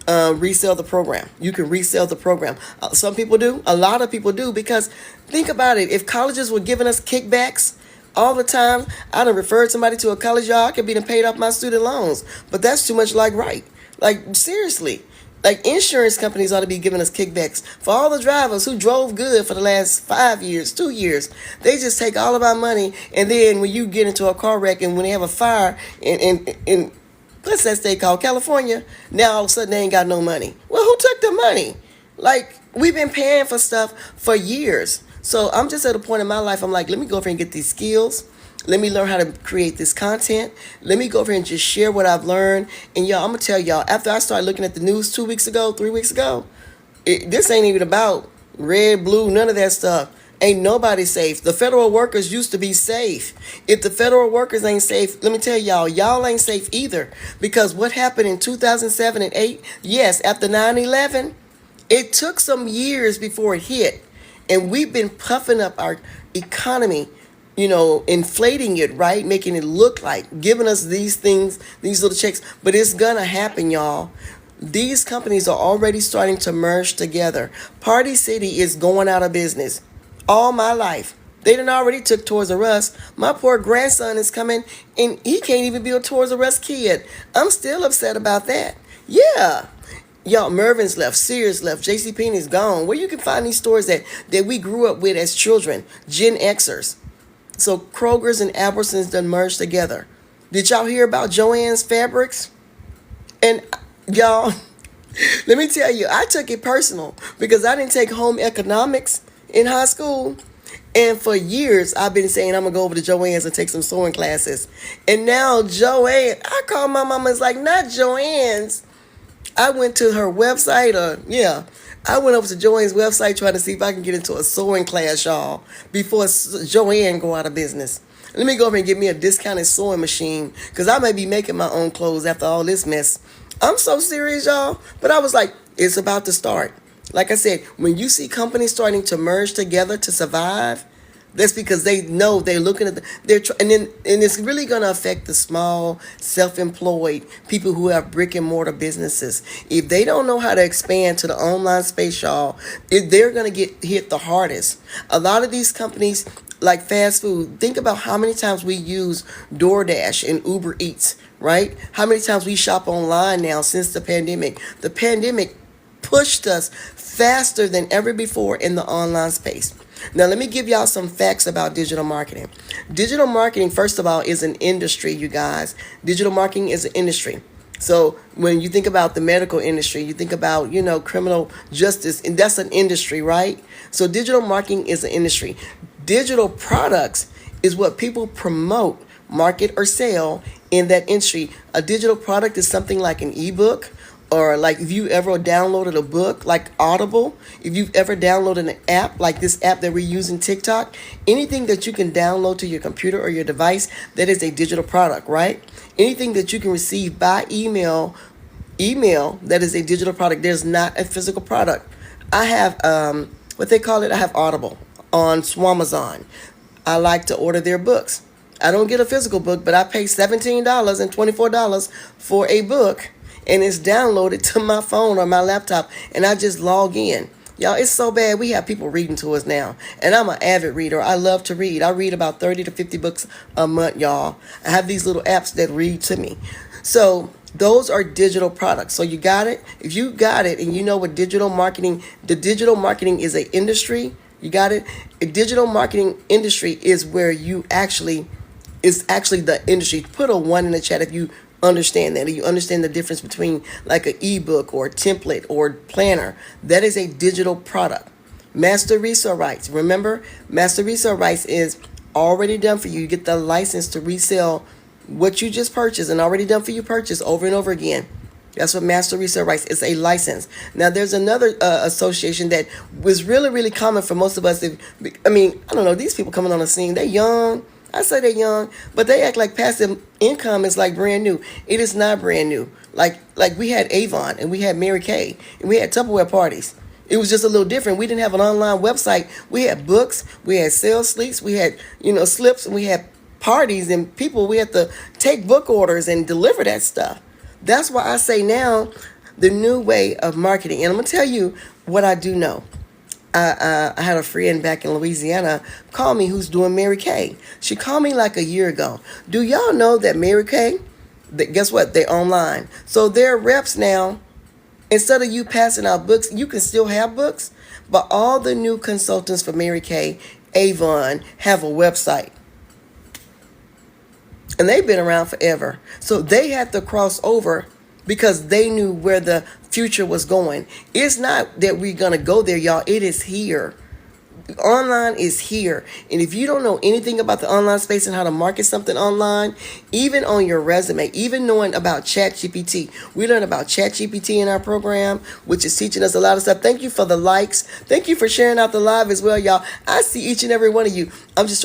resell the program. You can resell the program. Some people do. A lot of people do because think about it. If colleges were giving us kickbacks all the time, I done referred somebody to a college, y'all. I could be done paid off my student loans. But that's too much like right. Like, seriously. Like, insurance companies ought to be giving us kickbacks. For all the drivers who drove good for the last 5 years, 2 years, they just take all of our money. And then when you get into a car wreck and when they have a fire in what's that state called? California, now all of a sudden they ain't got no money. Well, who took the money? Like, we've been paying for stuff for years. So I'm just at a point in my life, I'm like, let me go over and get these skills. Let me learn how to create this content. Let me go over and just share what I've learned. And y'all, I'm going to tell y'all, after I started looking at the news 3 weeks ago, this ain't even about red, blue, none of that stuff. Ain't nobody safe. The federal workers used to be safe. If the federal workers ain't safe, let me tell y'all ain't safe either. Because what happened in 2007 and 8, yes, after 9/11, it took some years before it hit. And we've been puffing up our economy, inflating it, right? Making it look like, giving us these things, these little checks. But it's going to happen, y'all. These companies are already starting to merge together. Party City is going out of business. All my life. They done already took Toys R Us. My poor grandson is coming and he can't even be a Toys R Us kid. I'm still upset about that. Yeah. Y'all, Mervyn's left, Sears left, JCPenney's gone. Where you can find these stores that we grew up with as children, Gen Xers. So Kroger's and Albertsons done merged together. Did y'all hear about Joann's Fabrics? And y'all, Let me tell you, I took it personal because I didn't take home economics in high school. And for years, I've been saying I'm gonna go over to Joanne's and take some sewing classes. And now Joanne, I call my mama. It's like not Joanne's. I went to her website, I went over to Joanne's website trying to see if I can get into a sewing class, y'all, before Joanne go out of business. Let me go over and get me a discounted sewing machine because I may be making my own clothes after all this mess. I'm so serious, y'all. But I was like, it's about to start. Like I said, when you see companies starting to merge together to survive, that's because they know they're looking at and it's really going to affect the small, self-employed people who have brick and mortar businesses. If they don't know how to expand to the online space, y'all, they're going to get hit the hardest. A lot of these companies, like fast food, think about how many times we use DoorDash and Uber Eats, right? How many times we shop online now since the pandemic. The pandemic pushed us faster than ever before in the online space. Now, let me give y'all some facts about digital marketing. Digital marketing, first of all, is an industry, you guys. Digital marketing is an industry. So when you think about the medical industry, you think about, criminal justice, and that's an industry, right? So digital marketing is an industry. Digital products is what people promote, market, or sell in that industry. A digital product is something like an ebook, or like if you ever downloaded a book like Audible, if you've ever downloaded an app like this app that we're using, TikTok, anything that you can download to your computer or your device, that is a digital product, right? Anything that you can receive by email, that is a digital product. There's not a physical product. I have what they call it, I have Audible on Swamazon. I like to order their books. I don't get a physical book, but I pay $17 and $24 for a book, and it's downloaded to my phone or my laptop, and I just log in. Y'all, it's so bad. We have people reading to us now, and I'm an avid reader. I love to read. I read about 30 to 50 books a month, y'all. I have these little apps that read to me. So those are digital products. So you got it? If you got it and you know what the digital marketing is an industry, you got it? A digital marketing industry is where it's actually the industry. Put a 1 in the chat if you understand that. You understand the difference between like an ebook or a template or planner. That is a digital product. Master resale rights. Remember, master resale rights is already done for you. You get the license to resell what you just purchased, and already done for you purchase over and over again. That's what master resale rights is, a license. Now, there's another association that was really, really common for most of us. I don't know, these people coming on the scene, they're young. I say they're young, but they act like passive income is like brand new. It is not brand new. Like we had Avon and we had Mary Kay and we had Tupperware parties. It was just a little different. We didn't have an online website. We had books, we had sales sleeps, we had, slips, and we had parties and people. We had to take book orders and deliver that stuff. That's why I say now the new way of marketing. And I'm going to tell you what I do know. I had a friend back in Louisiana call me who's doing Mary Kay. She called me like a year ago. Do y'all know that Mary Kay, guess what? They're online. So their reps now, instead of you passing out books, you can still have books, but all the new consultants for Mary Kay, Avon, have a website. And they've been around forever. So they had to cross over because they knew where the future was going. It's not that we're going to go there, y'all. It is here. Online is here. And if you don't know anything about the online space and how to market something online, even on your resume, even knowing about ChatGPT, we learned about ChatGPT in our program, which is teaching us a lot of stuff. Thank you for the likes. Thank you for sharing out the live as well, y'all. I see each and every one of you.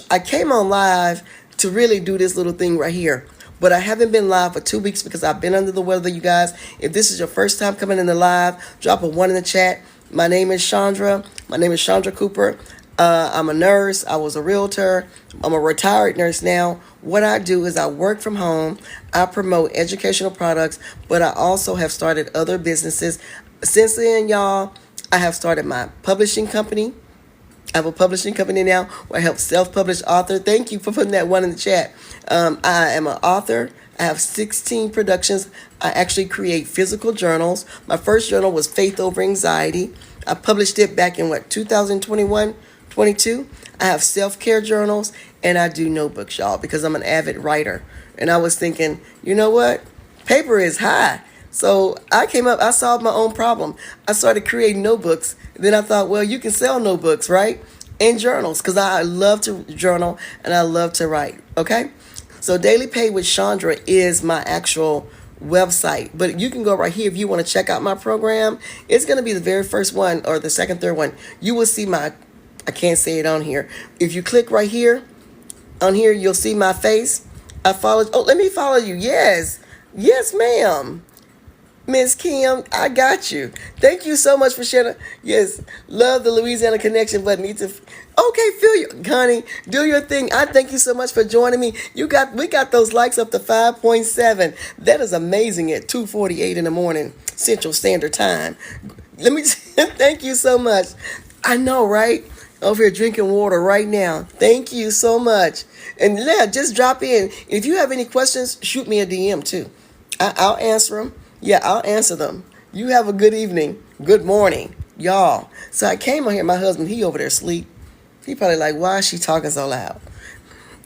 I came on live to really do this little thing right here. But I haven't been live for 2 weeks because I've been under the weather, you guys. If this is your first time coming in the live, drop a 1 in the chat. My name is Chandra. My name is Chandra Cooper. I'm a nurse. I was a realtor. I'm a retired nurse now. What I do is I work from home. I promote educational products, but I also have started other businesses. Since then, y'all, I have started my publishing company. I have a publishing company now where I help self-published authors. Thank you for putting that 1 in the chat. I am an author. I have 16 productions. I actually create physical journals. My first journal was Faith Over Anxiety. I published it back in 2021, 22. I have self-care journals, and I do notebooks, y'all, because I'm an avid writer. And I was thinking, you know what? Paper is high. So I came up, I solved my own problem. I started creating notebooks. Then I thought, well, you can sell notebooks, right? And journals, because I love to journal and I love to write. Okay? So Daily Pay with Chandra is my actual website. But you can go right here if you want to check out my program. It's going to be the very first one or the second, third one. You will see my, I can't say it on here. If you click right here, on here, you'll see my face. I followed. Oh, let me follow you. Yes. Yes, ma'am. Miss Kim, I got you. Thank you so much for sharing. Yes, love the Louisiana Connection, but need to. Okay, feel you, honey. Do your thing. I thank you so much for joining me. We got those likes up to 5.7. That is amazing at 2:48 in the morning Central Standard Time. Let me thank you so much. I know, right? Over here drinking water right now. Thank you so much. And yeah, just drop in. If you have any questions, shoot me a DM too. I'll answer them. Yeah, I'll answer them. You have a good evening. Good morning, y'all. So I came on here. My husband, he over there asleep. He probably like, why is she talking so loud?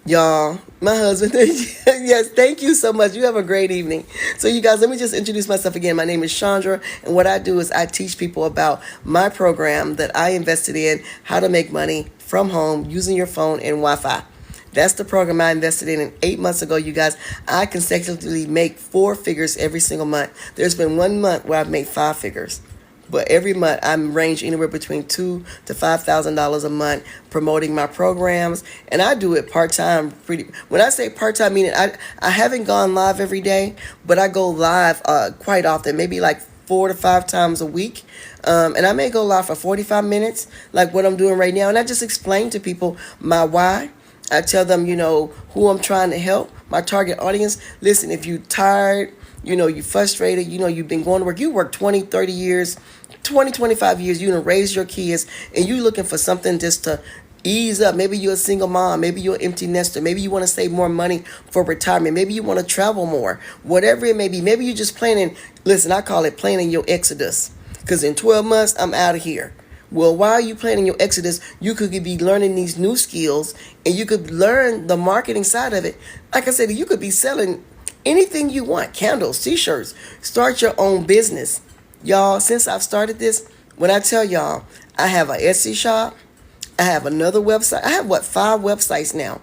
Y'all, my husband, yes, thank you so much. You have a great evening. So you guys, let me just introduce myself again. My name is Chandra, and what I do is I teach people about my program that I invested in, how to make money from home using your phone and Wi-Fi. That's the program I invested in 8 months ago, you guys. I consecutively make 4 figures every single month. There's been 1 month where I've made 5 figures. But every month I'm range anywhere between $2,000 to $5,000 a month promoting my programs, and I do it part time. When I say part time, meaning I haven't gone live every day, but I go live quite often, maybe like 4 to 5 times a week, and I may go live for 45 minutes, like what I'm doing right now, and I just explain to people my why. I tell them, who I'm trying to help, my target audience. Listen, if you're tired, you're frustrated, you've been going to work, you work 20, 30 years, 20, 25 years, you raise your kids, and you're looking for something just to ease up. Maybe you're a single mom, maybe you're an empty nester, maybe you want to save more money for retirement, maybe you want to travel more, whatever it may be. Maybe you're just planning, listen, I call it planning your exodus, because in 12 months, I'm out of here. Well, while you planning your exodus, you could be learning these new skills, and you could learn the marketing side of it. Like I said, you could be selling anything you want, candles, t-shirts, start your own business. Y'all, since I've started this, when I tell y'all, I have an Etsy shop, I have another website. I have 5 websites now.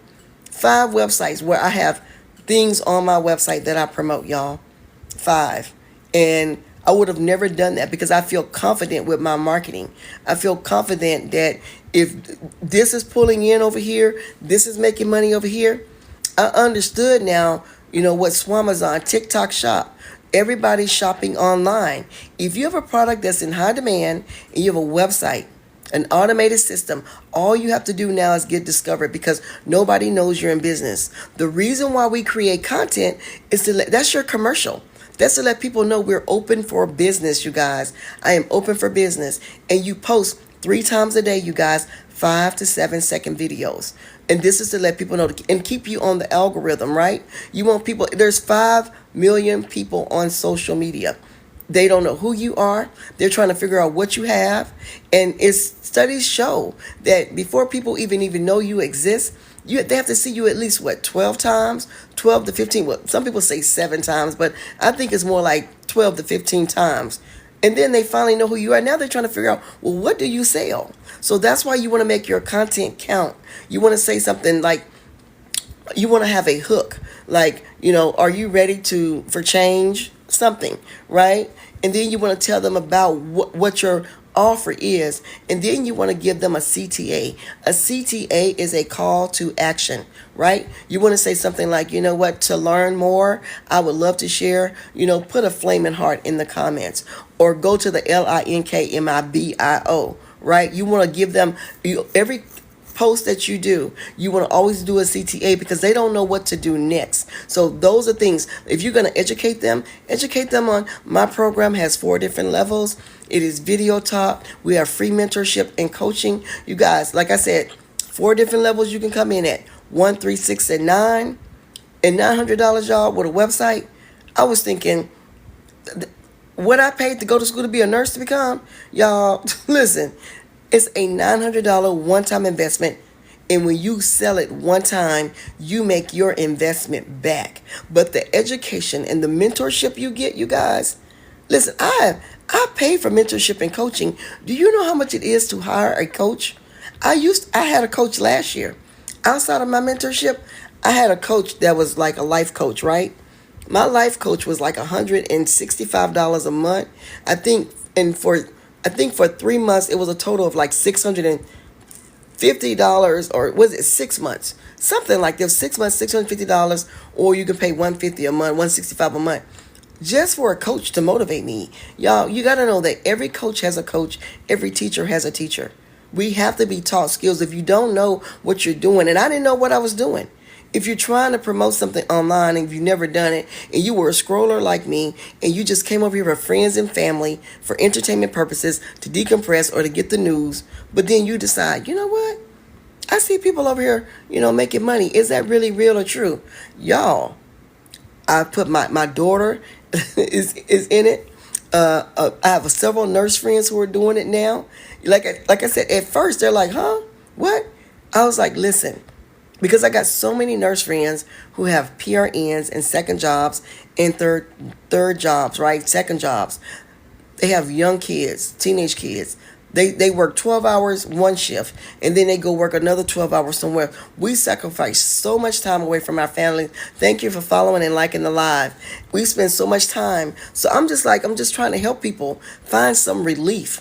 5 websites where I have things on my website that I promote, y'all. 5. And I would have never done that because I feel confident with my marketing. I feel confident that if this is pulling in over here, this is making money over here. I understood now, what Swamazon, TikTok Shop, everybody's shopping online. If you have a product that's in high demand and you have a website, an automated system, all you have to do now is get discovered because nobody knows you're in business. The reason why we create content is that's your commercial. That's to let people know we're open for business, you guys. I am open for business. And you post 3 times a day, you guys, 5 to 7 second videos. And this is to let people know and keep you on the algorithm, right? You want people, there's 5 million people on social media. They don't know who you are. They're trying to figure out what you have. And studies show that before people even know you exist, they have to see you at least, 12 times? 12 to 15. Well, some people say 7 times, but I think it's more like 12 to 15 times. And then they finally know who you are. Now they're trying to figure out, well, what do you sell? So that's why you want to make your content count. You want to say something like, you want to have a hook. Like, are you ready for change? Something, right? And then you want to tell them about what your offer is, and then you want to give them a CTA. A CTA is a call to action, right? You want to say something like, to learn more, I would love to share, put a flaming heart in the comments, or go to the LINKMIBIO, right? You want to give them every post that you do, you want to always do a CTA because they don't know what to do next. So those are things. If you're going to educate them on my program has 4 different levels. It is video talk. We have free mentorship and coaching. You guys, like I said, 4 different levels you can come in at 1, 3, 6, and 9, and $900, y'all, with a website. I was thinking, what I paid to go to school to be a nurse to become, y'all, listen. It's a $900 one-time investment, and when you sell it one time, you make your investment back. But the education and the mentorship you get, you guys, Listen, I pay for mentorship and coaching. Do you know how much it is to hire a coach? I had a coach last year. Outside of my mentorship, I had a coach that was like a life coach, right? My life coach was like $165 a month. I think and for I think for 3 months it was a total of like $650, or was it 6 months? Something like this, 6 months, $650, or you can pay $150 a month, $165 a month, just for a coach to motivate me. Y'all, you got to know that every coach has a coach, every teacher has a teacher. We have to be taught skills. If you don't know what you're doing, and I didn't know what I was doing. If you're trying to promote something online and you've never done it, and you were a scroller like me, and you just came over here with friends and family for entertainment purposes to decompress or to get the news, but then you decide, you know what? I see people over here, making money. Is that really real or true? Y'all, I put my daughter is in it. I have several nurse friends who are doing it now. Like I said, at first they're like, "Huh? What?" I was like, "Listen," because I got so many nurse friends who have PRNs and second jobs and third jobs, right? Second jobs. They have young kids, teenage kids. They work 12 hours one shift, and then they go work another 12 hours somewhere. We sacrifice so much time away from our family. Thank you for following and liking the live. We spend so much time. So I'm just trying to help people find some relief.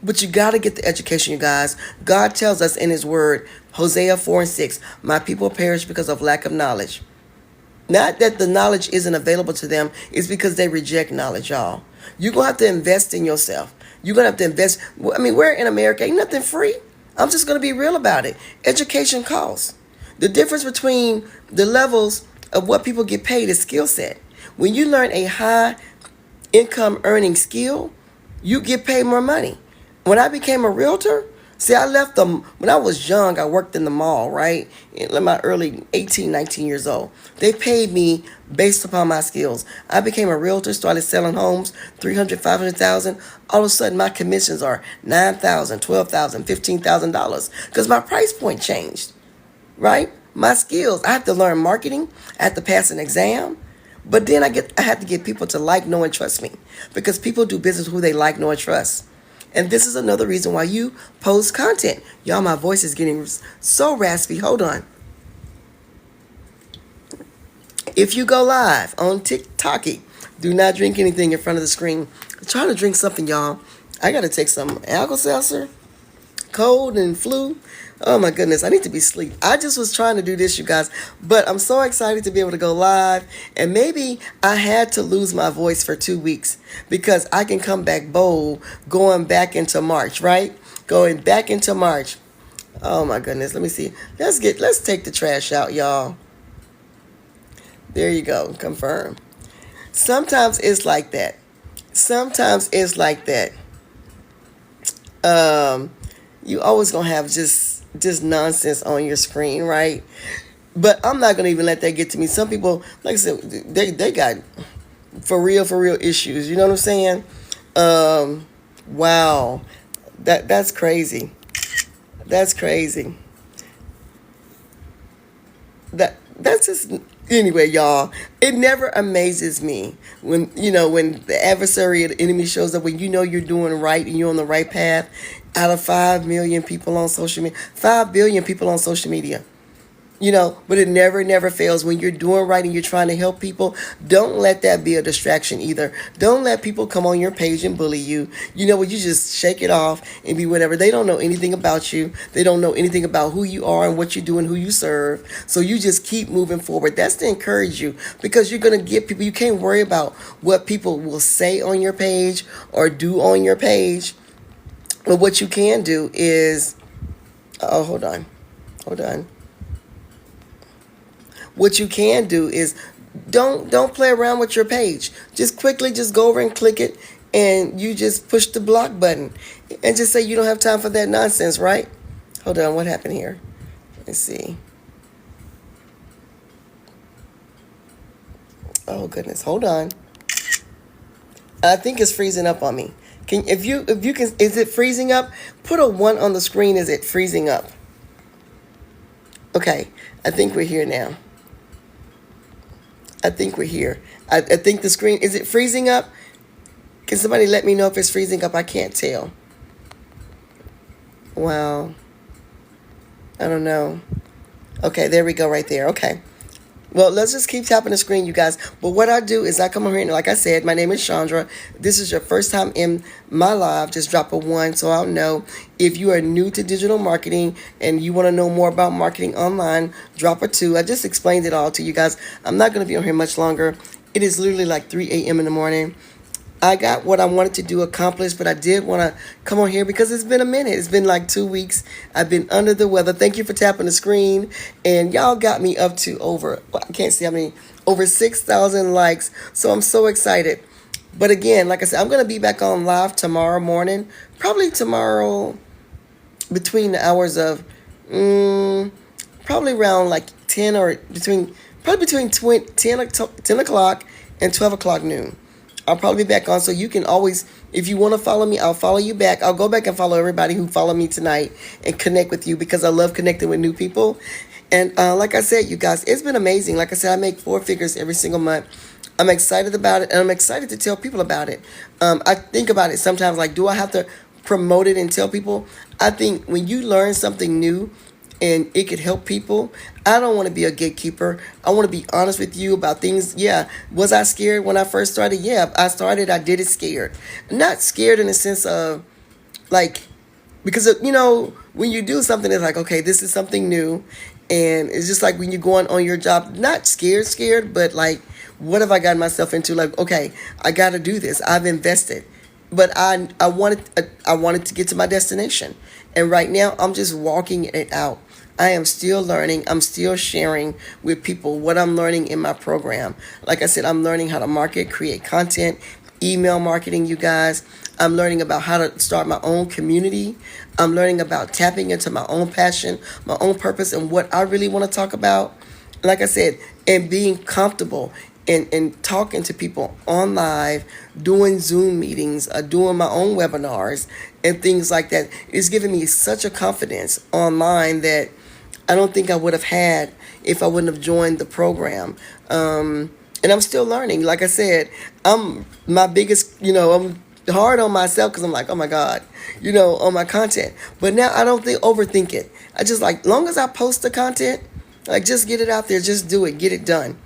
But you got to get the education, you guys. God tells us in his word, Hosea 4:6, my people perish because of lack of knowledge. Not that the knowledge isn't available to them, it's because they reject knowledge, y'all. You're going to have to invest in yourself. You're going to have to invest. I mean, we're in America. Ain't nothing free. I'm just going to be real about it. Education costs. The difference between the levels of what people get paid is skill set. When you learn a high income earning skill, you get paid more money. When I became a realtor, see, I left them when I was young. I worked in the mall, right? In my early 18, 19 years old. They paid me based upon my skills. I became a realtor, started selling homes, 300, 500,000. All of a sudden, my commissions are $9,000, $12,000, $15,000 because my price point changed, right? My skills. I have to learn marketing. I have to pass an exam. But then I have to get people to like, know, and trust me, because people do business with who they like, know, and trust. And this is another reason why you post content. Y'all, my voice is getting so raspy. Hold on. If you go live on TikTok, do not drink anything in front of the screen. I'm trying to drink something, y'all. I got to take some Alka-Seltzer, cold and flu. Oh my goodness, I need to be asleep. I just was trying to do this, you guys, but I'm so excited to be able to go live. And maybe I had to lose my voice for 2 weeks because I can come back bold going back into March, right? Going back into March. Oh my goodness, let me see. Let's take the trash out, y'all. There you go, confirm. Sometimes it's like that. Sometimes it's like that. You always gonna have just nonsense on your screen, right? But I'm not gonna even let that get to me. Some people, like I said, they got for real issues. You know what I'm saying? Wow, that's crazy. That's crazy. That's just anyway, y'all. It never amazes me when the adversary or the enemy shows up, when you know you're doing right and you're on the right path. Out of 5 million people on social media, 5 billion people on social media. But it never fails when you're doing right and you're trying to help people. Don't let that be a distraction either. Don't let people come on your page and bully you. When you just shake it off and be whatever. They don't know anything about you. They don't know anything about who you are and what you do and who you serve. So you just keep moving forward. That's to encourage you, because you're going to get people. You can't worry about what people will say on your page or do on your page. But what you can do is, hold on. What you can do is don't play around with your page. Just quickly just go over and click it, and you just push the block button and just say you don't have time for that nonsense, right? Hold on, what happened here? Let's see. Oh goodness, hold on. I think it's freezing up on me. If you can, is it freezing up? Put a 1 on the screen. Is it freezing up? Okay, I think we're here now. I think we're here. I think the screen, is it freezing up? Can somebody let me know if it's freezing up? I can't tell. Wow. I don't know. Okay, there we go right there. Okay. Well, let's just keep tapping the screen, you guys. But what I do is I come over here and, like I said, my name is Chandra. This is your first time in my live. Just drop a 1 so I'll know. If you are new to digital marketing and you want to know more about marketing online, drop a 2. I just explained it all to you guys. I'm not going to be on here much longer. It is literally like 3 a.m. in the morning. I got what I wanted to do accomplished, but I did want to come on here because it's been a minute. It's been like 2 weeks. I've been under the weather. Thank you for tapping the screen. And y'all got me up to I can't see how many, over 6,000 likes. So I'm so excited. But again, like I said, I'm going to be back on live tomorrow morning. Probably tomorrow between the hours of, probably around like 10 or between 10 o'clock and 12 o'clock noon. I'll probably be back on, so you can always, if you want to follow me, I'll follow you back. I'll go back and follow everybody who followed me tonight and connect with you because I love connecting with new people. And like I said, you guys, it's been amazing. Like I said, I make 4 figures every single month. I'm excited about it, and I'm excited to tell people about it. I think about it sometimes like, do I have to promote it and tell people? I think when you learn something new, and it could help people. I don't want to be a gatekeeper. I want to be honest with you about things. Yeah, was I scared when I first started? Yeah, I did it scared. Not scared in the sense of like, because when you do something, it's like, okay, this is something new. And it's just like when you're going on your job, not scared, but like, what have I gotten myself into? Like, okay, I got to do this. I've invested. But I wanted to get to my destination. And right now, I'm just walking it out. I am still learning. I'm still sharing with people what I'm learning in my program. Like I said, I'm learning how to market, create content, email marketing, you guys. I'm learning about how to start my own community. I'm learning about tapping into my own passion, my own purpose, and what I really want to talk about. Like I said, and being comfortable and talking to people on live, doing Zoom meetings, doing my own webinars and things like that. It's given me such a confidence online that I don't think I would have had if I wouldn't have joined the program. And I'm still learning. Like I said, I'm my biggest, I'm hard on myself because I'm like, oh my God, on my content. But now I don't overthink it. I just like, long as I post the content, like just get it out there, just do it, get it done.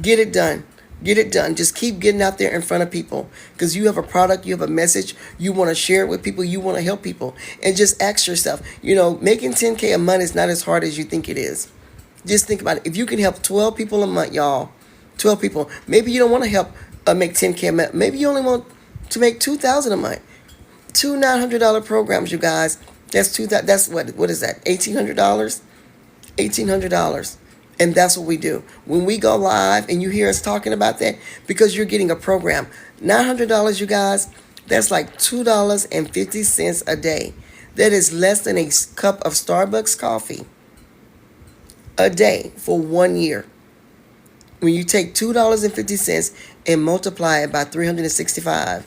Get it done. Get it done. Just keep getting out there in front of people because you have a product, you have a message, you want to share it with people, you want to help people. And just ask yourself, making 10K a month is not as hard as you think it is. Just think about it. If you can help 12 people a month, y'all, 12 people, maybe you don't want to help make 10K a month. Maybe you only want to make 2,000 a month. 2 $900 programs, you guys. That's what is that? $1,800? $1,800. And that's what we do. When we go live and you hear us talking about that, because you're getting a program, $900, you guys, that's like $2.50 a day. That is less than a cup of Starbucks coffee a day for 1 year. When you take $2.50 and multiply it by 365,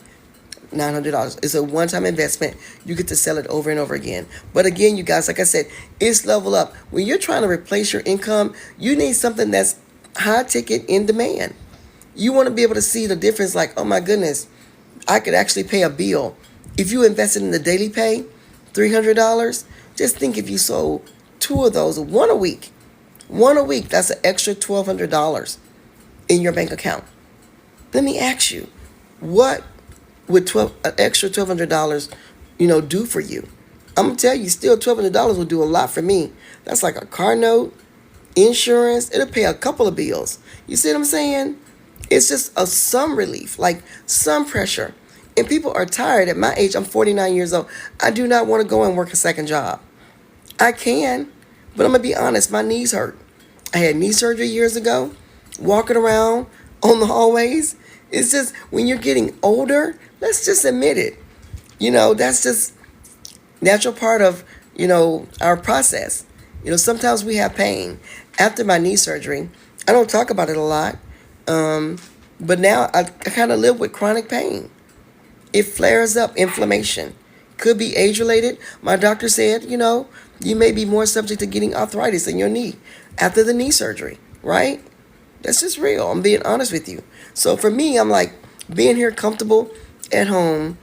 $900. It's a one-time investment. You get to sell it over and over again. But again, you guys, like I said, it's level up. When you're trying to replace your income, you need something that's high ticket, in demand. You want to be able to see the difference like, oh my goodness, I could actually pay a bill. If you invested in the daily pay, $300, just think if you sold 2 of those, one a week, that's an extra $1,200 in your bank account. Let me ask you, what would an extra $1,200, do for you? I'm gonna tell you, still $1,200 will do a lot for me. That's like a car note, insurance. It'll pay a couple of bills. You see what I'm saying? It's just some relief, like some pressure. And people are tired. At my age, I'm 49 years old. I do not want to go and work a second job. I can, but I'm gonna be honest. My knees hurt. I had knee surgery years ago. Walking around on the hallways. It's just when you're getting older, let's just admit it. That's just natural part of, our process. Sometimes we have pain. After my knee surgery, I don't talk about it a lot. But now I kind of live with chronic pain. It flares up, inflammation. Could be age-related. My doctor said, you may be more subject to getting arthritis in your knee after the knee surgery, right? That's just real. I'm being honest with you. So for me, I'm like being here comfortable. at home,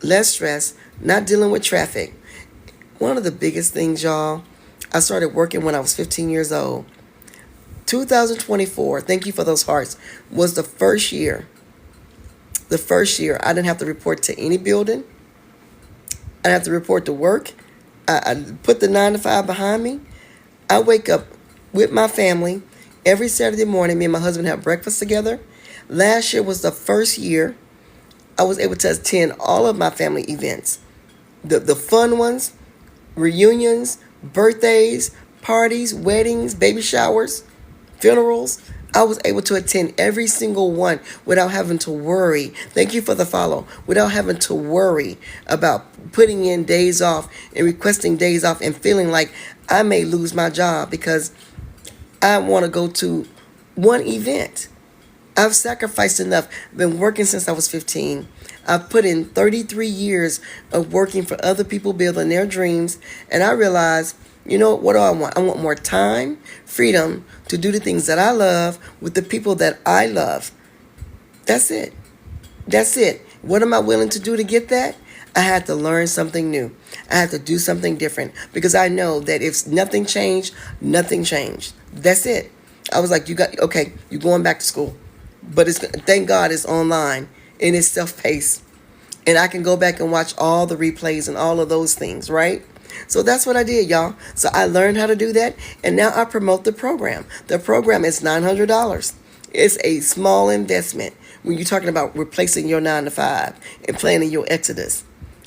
less stress, not dealing with traffic. One of the biggest things, y'all, I started working when I was 15 years old. 2024, thank you for those hearts, was the first year. The first year I didn't have to report to any building. I didn't have to report to work. I put the 9 to 5 behind me. I wake up with my family every Saturday morning. Me and my husband have breakfast together. Last year was the first year I was able to attend all of my family events. The fun ones, reunions, birthdays, parties, weddings, baby showers, funerals. I was able to attend every single one without having to worry. Thank you for the follow. Without having to worry about putting in days off and requesting days off and feeling like I may lose my job because I want to go to one event. I've sacrificed enough. Been working since I was 15. I've put in 33 years of working for other people, building their dreams. And I realized, what do I want? I want more time, freedom to do the things that I love with the people that I love. That's it. That's it. What am I willing to do to get that? I had to learn something new. I had to do something different because I know that if nothing changed, nothing changed. That's it. I was like, you're going back to school. But thank God it's online and it's self-paced. And I can go back and watch all the replays and all of those things, right? So that's what I did, y'all. So I learned how to do that, and now I promote the program. The program is $900. It's a small investment when you're talking about replacing your 9 to 5 and planning your exodus.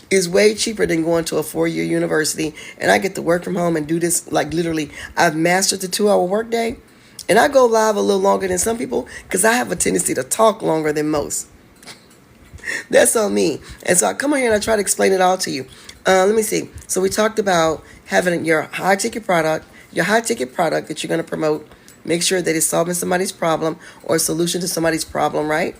It's way cheaper than going to a 4-year university, and I get to work from home and do this like literally. I've mastered the 2-hour workday, and I go live a little longer than some people because I have a tendency to talk longer than most. That's on me. And so I come on here and I try to explain it all to you. Let me see. So we talked about having your high-ticket product that you're going to promote. Make sure that it's solving somebody's problem or a solution to somebody's problem, right?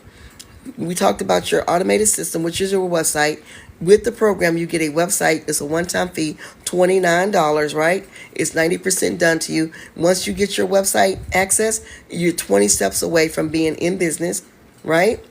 We talked about your automated system, which is your website. With the program, you get a website. It's a one-time fee, $29, right? It's 90% done to you. Once you get your website access, you're 20 steps away from being in business, right?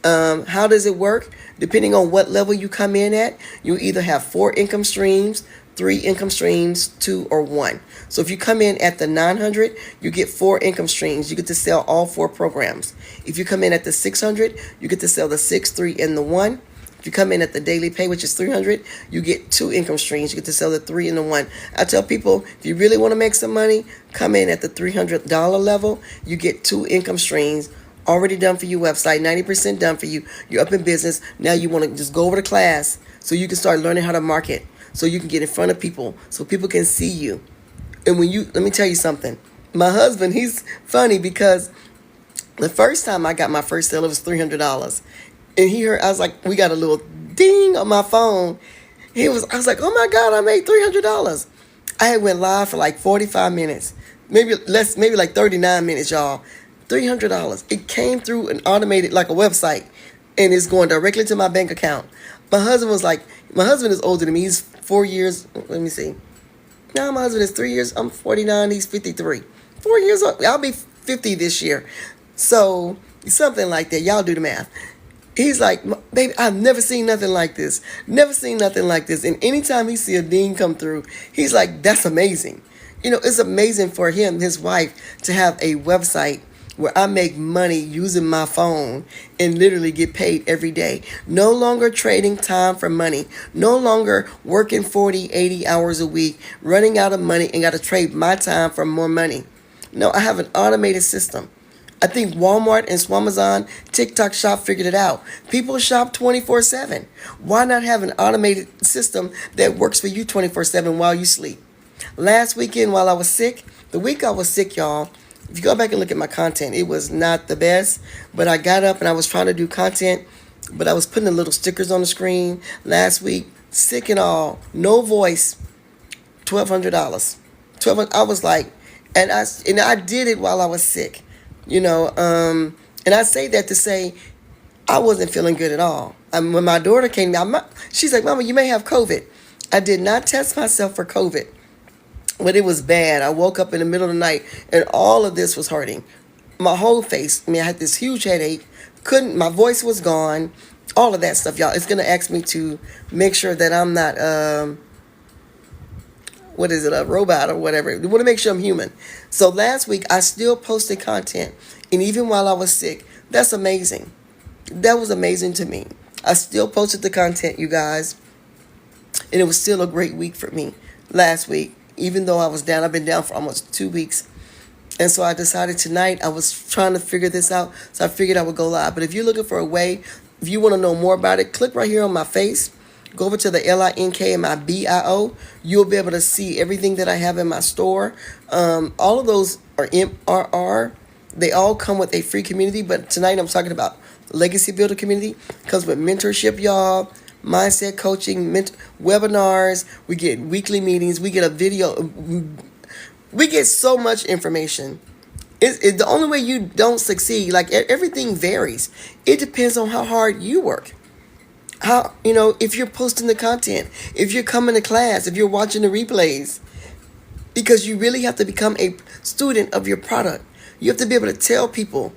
How does it work? Depending on what level you come in at, you either have 4 income streams, 3 income streams, 2 or 1. So if you come in at the 900, you get 4 income streams. You get to sell all 4 programs. If you come in at the 600, you get to sell the 6, 3, and the 1. If you come in at the daily pay, which is 300, you get 2 income streams. You get to sell the 3 and the 1. I tell people, if you really want to make some money, come in at the $300 level. You get 2 income streams already done for your website, 90% done for you. You're up in business. Now you want to just go over to class so you can start learning how to market, so you can get in front of people, so people can see you. And let me tell you something. My husband, he's funny because the first time I got my first sale, it was $300. And I was like, we got a little ding on my phone. I was like, oh my God, I made $300. I had went live for like 45 minutes, maybe like 39 minutes, y'all. $300. It came through an automated, like a website, and it's going directly to my bank account. My husband is older than me. He's 4 years. Let me see. No, my husband is 3 years. I'm 49. He's 53. 4 years old. I'll be 50 this year. So something like that. Y'all do the math. He's like, baby, I've never seen nothing like this. Never seen nothing like this. And anytime he see a ding come through, he's like, that's amazing. It's amazing for him, his wife, to have a website where I make money using my phone and literally get paid every day. No longer trading time for money. No longer working 40, 80 hours a week, running out of money and got to trade my time for more money. No, I have an automated system. I think Walmart and Swamazon, TikTok Shop figured it out. People shop 24/7. Why not have an automated system that works for you 24/7 while you sleep? Last weekend while I was sick, the week I was sick, y'all, if you go back and look at my content, it was not the best, but I got up and I was trying to do content, but I was putting the little stickers on the screen last week, sick and all, no voice, $1,200. I was like, and I did it while I was sick, and I say that to say I wasn't feeling good at all. When my daughter came out, she's like, Mama, you may have COVID. I did not test myself for COVID. But it was bad. I woke up in the middle of the night and all of this was hurting. My whole face. I had this huge headache. My voice was gone. all of that stuff, y'all. It's gonna ask me to make sure that I'm not what is it, a robot or whatever. We want to make sure I'm human. So last week I still posted content, and even while I was sick, that's amazing. That was amazing to me. I still posted the content, you guys, and it was still a great week for me last week. Even though I was down, I've been down for almost 2 weeks. And so I decided tonight, I was trying to figure this out, so I figured I would go live. But if you're looking for a way, if you want to know more about it, click right here on my face. Go over to the LINK and my BIO. You'll be able to see everything that I have in my store. All of those are MRR. They all come with a free community, but tonight I'm talking about Legacy Builder Community. Comes with mentorship, y'all, mindset coaching, webinars. We get weekly meetings. We get a video. We get so much information. It's the only way you don't succeed. Like everything varies. It depends on how hard you work. How, if you're posting the content, if you're coming to class, if you're watching the replays, because you really have to become a student of your product. You have to be able to tell people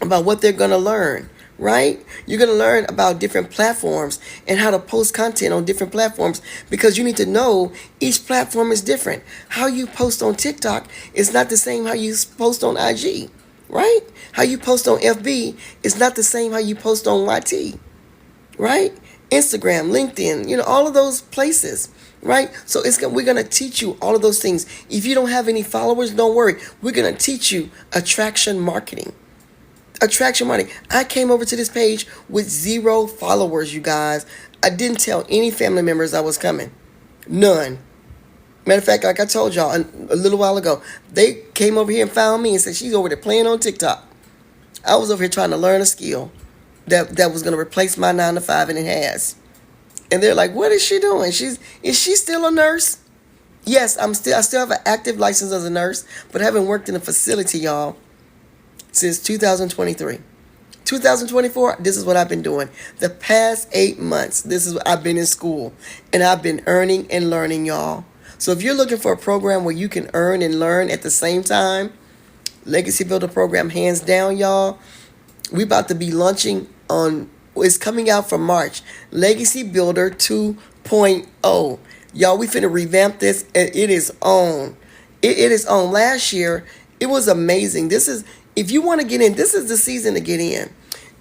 about what they're going to learn, right? You're going to learn about different platforms and how to post content on different platforms, because you need to know each platform is different. How you post on TikTok is not the same how you post on IG, right? How you post on FB is not the same how you post on YT, right? Instagram, LinkedIn, all of those places, right? So we're going to teach you all of those things. If you don't have any followers, don't worry. We're going to teach you attraction marketing. Attraction marketing. I came over to this page with 0 followers, you guys. I didn't tell any family members I was coming. None. Matter of fact, like I told y'all a little while ago, they came over here and found me and said, she's over there playing on TikTok. I was over here trying to learn a skill that was going to replace my 9 to 5, and it has. And they're like, what is she doing? Is she still a nurse? Yes, I still have an active license as a nurse, but I haven't worked in a facility, y'all, since 2023. 2024, this is what I've been doing. The past 8 months, this is what I've been in school, and I've been earning and learning, y'all. So if you're looking for a program where you can earn and learn at the same time, Legacy Builder program, hands down, y'all. We about to be launching it's coming out for March. Legacy Builder 2.0. Y'all, we finna revamp this, and it is on. It is on. Last year, it was amazing. If you want to get in, this is the season to get in.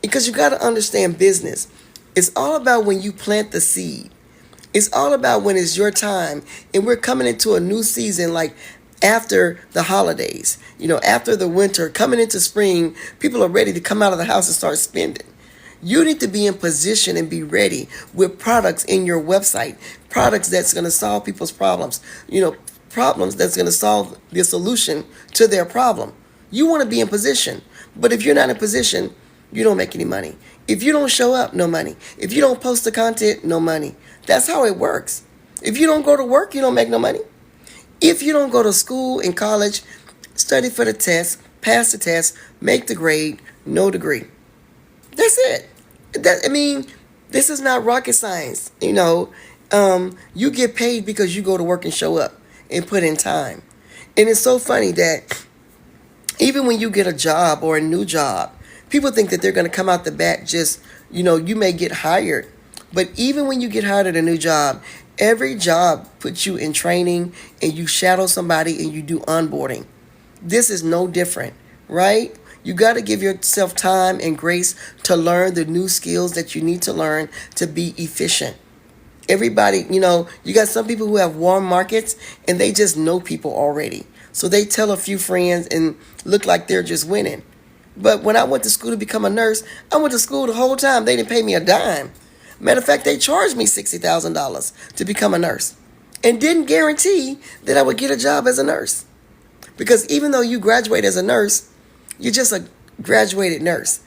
Because you got to understand business. It's all about when you plant the seed. It's all about when it's your time. And we're coming into a new season, like after the holidays, after the winter, coming into spring, people are ready to come out of the house and start spending. You need to be in position and be ready with products in your website, products that's going to solve people's problems, problems that's going to solve the solution to their problem. You want to be in position, but if you're not in position, you don't make any money. If you don't show up, no money. If you don't post the content, no money. That's how it works. If you don't go to work, you don't make no money. If you don't go to school and college, study for the test, pass the test, make the grade, no degree. That's it. This is not rocket science. You get paid because you go to work and show up and put in time. And it's so funny that even when you get a job or a new job, people think that they're going to come out the bat just, you may get hired. But even when you get hired at a new job, every job puts you in training, and you shadow somebody and you do onboarding. This is no different, right? You got to give yourself time and grace to learn the new skills that you need to learn to be efficient. Everybody, you got some people who have warm markets and they just know people already. So they tell a few friends and look like they're just winning. But when I went to school to become a nurse, I went to school the whole time. They didn't pay me a dime. Matter of fact, they charged me $60,000 to become a nurse and didn't guarantee that I would get a job as a nurse. Because even though you graduate as a nurse, you're just a graduated nurse.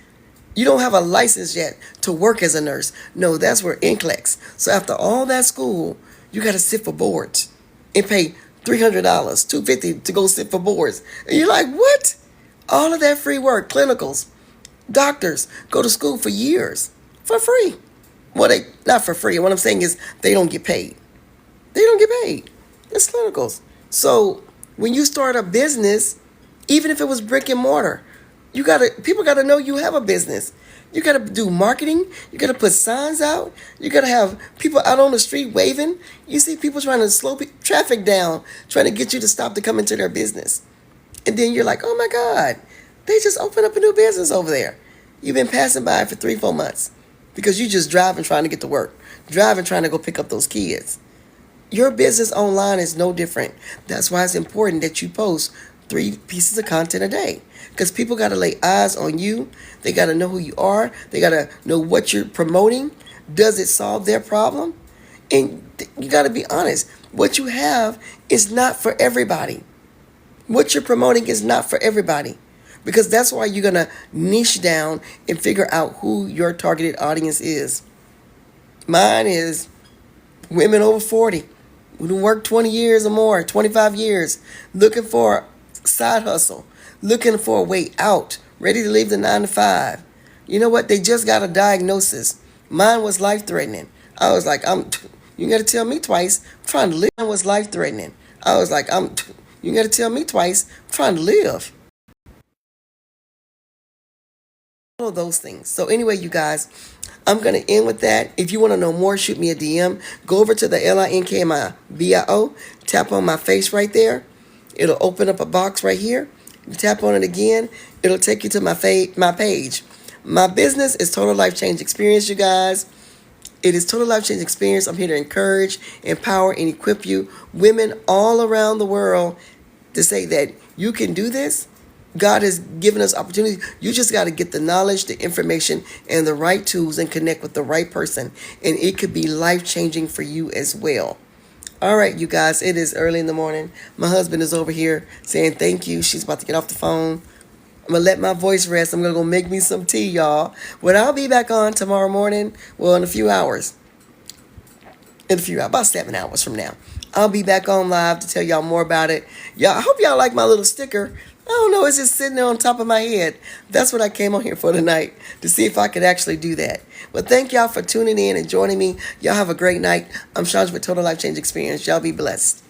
You don't have a license yet to work as a nurse. No, that's where NCLEX. So after all that school, you got to sit for boards and pay $300, $250 to go sit for boards. And you're like, what? All of that free work, clinicals, doctors go to school for years for free. Well, not for free. What I'm saying is they don't get paid. They don't get paid. It's clinicals. So when you start a business, even if it was brick and mortar, people got to know you have a business. You got to do marketing. You got to put signs out. You got to have people out on the street waving. You see people trying to slow traffic down, trying to get you to stop to come into their business. And then you're like, oh my God, they just opened up a new business over there. You've been passing by for 3-4 months because you just driving trying to get to work, driving trying to go pick up those kids. Your business online is no different. That's why it's important that you post 3 pieces of content a day, because people got to lay eyes on you. They got to know who you are. They got to know what you're promoting. Does it solve their problem? And you got to be honest. What you have is not for everybody. What you're promoting is not for everybody, because that's why you're going to niche down and figure out who your targeted audience is. Mine is women over 40 who work 20 years or more, 25 years, looking for a side hustle, looking for a way out, ready to leave the 9 to 5. You know what? They just got a diagnosis. Mine was life-threatening. I was like, you got to tell me twice. I'm trying to live. Mine was life-threatening. I was like, you got to tell me twice. I'm trying to live. All of those things. So anyway, you guys, I'm going to end with that. If you want to know more, shoot me a DM. Go over to the LINKMIBIO. Tap on my face right there. It'll open up a box right here. You tap on it again. It'll take you to my page. My business is Total Life Change Experience, you guys. It is Total Life Change Experience. I'm here to encourage, empower, and equip you, women all around the world, to say that you can do this. God has given us opportunities. You just got to get the knowledge, the information, and the right tools and connect with the right person. And it could be life-changing for you as well. All right, you guys, it is early in the morning. My husband is over here saying thank you. She's about to get off the phone. I'm going to let my voice rest. I'm going to go make me some tea, y'all. But I'll be back on tomorrow morning. Well, in a few hours. About 7 hours from now. I'll be back on live to tell y'all more about it. Y'all, I hope y'all like my little sticker. I don't know, it's just sitting there on top of my head. That's what I came on here for tonight, to see if I could actually do that. But thank y'all for tuning in and joining me. Y'all have a great night. I'm Chandra with Total Life Change Experience. Y'all be blessed.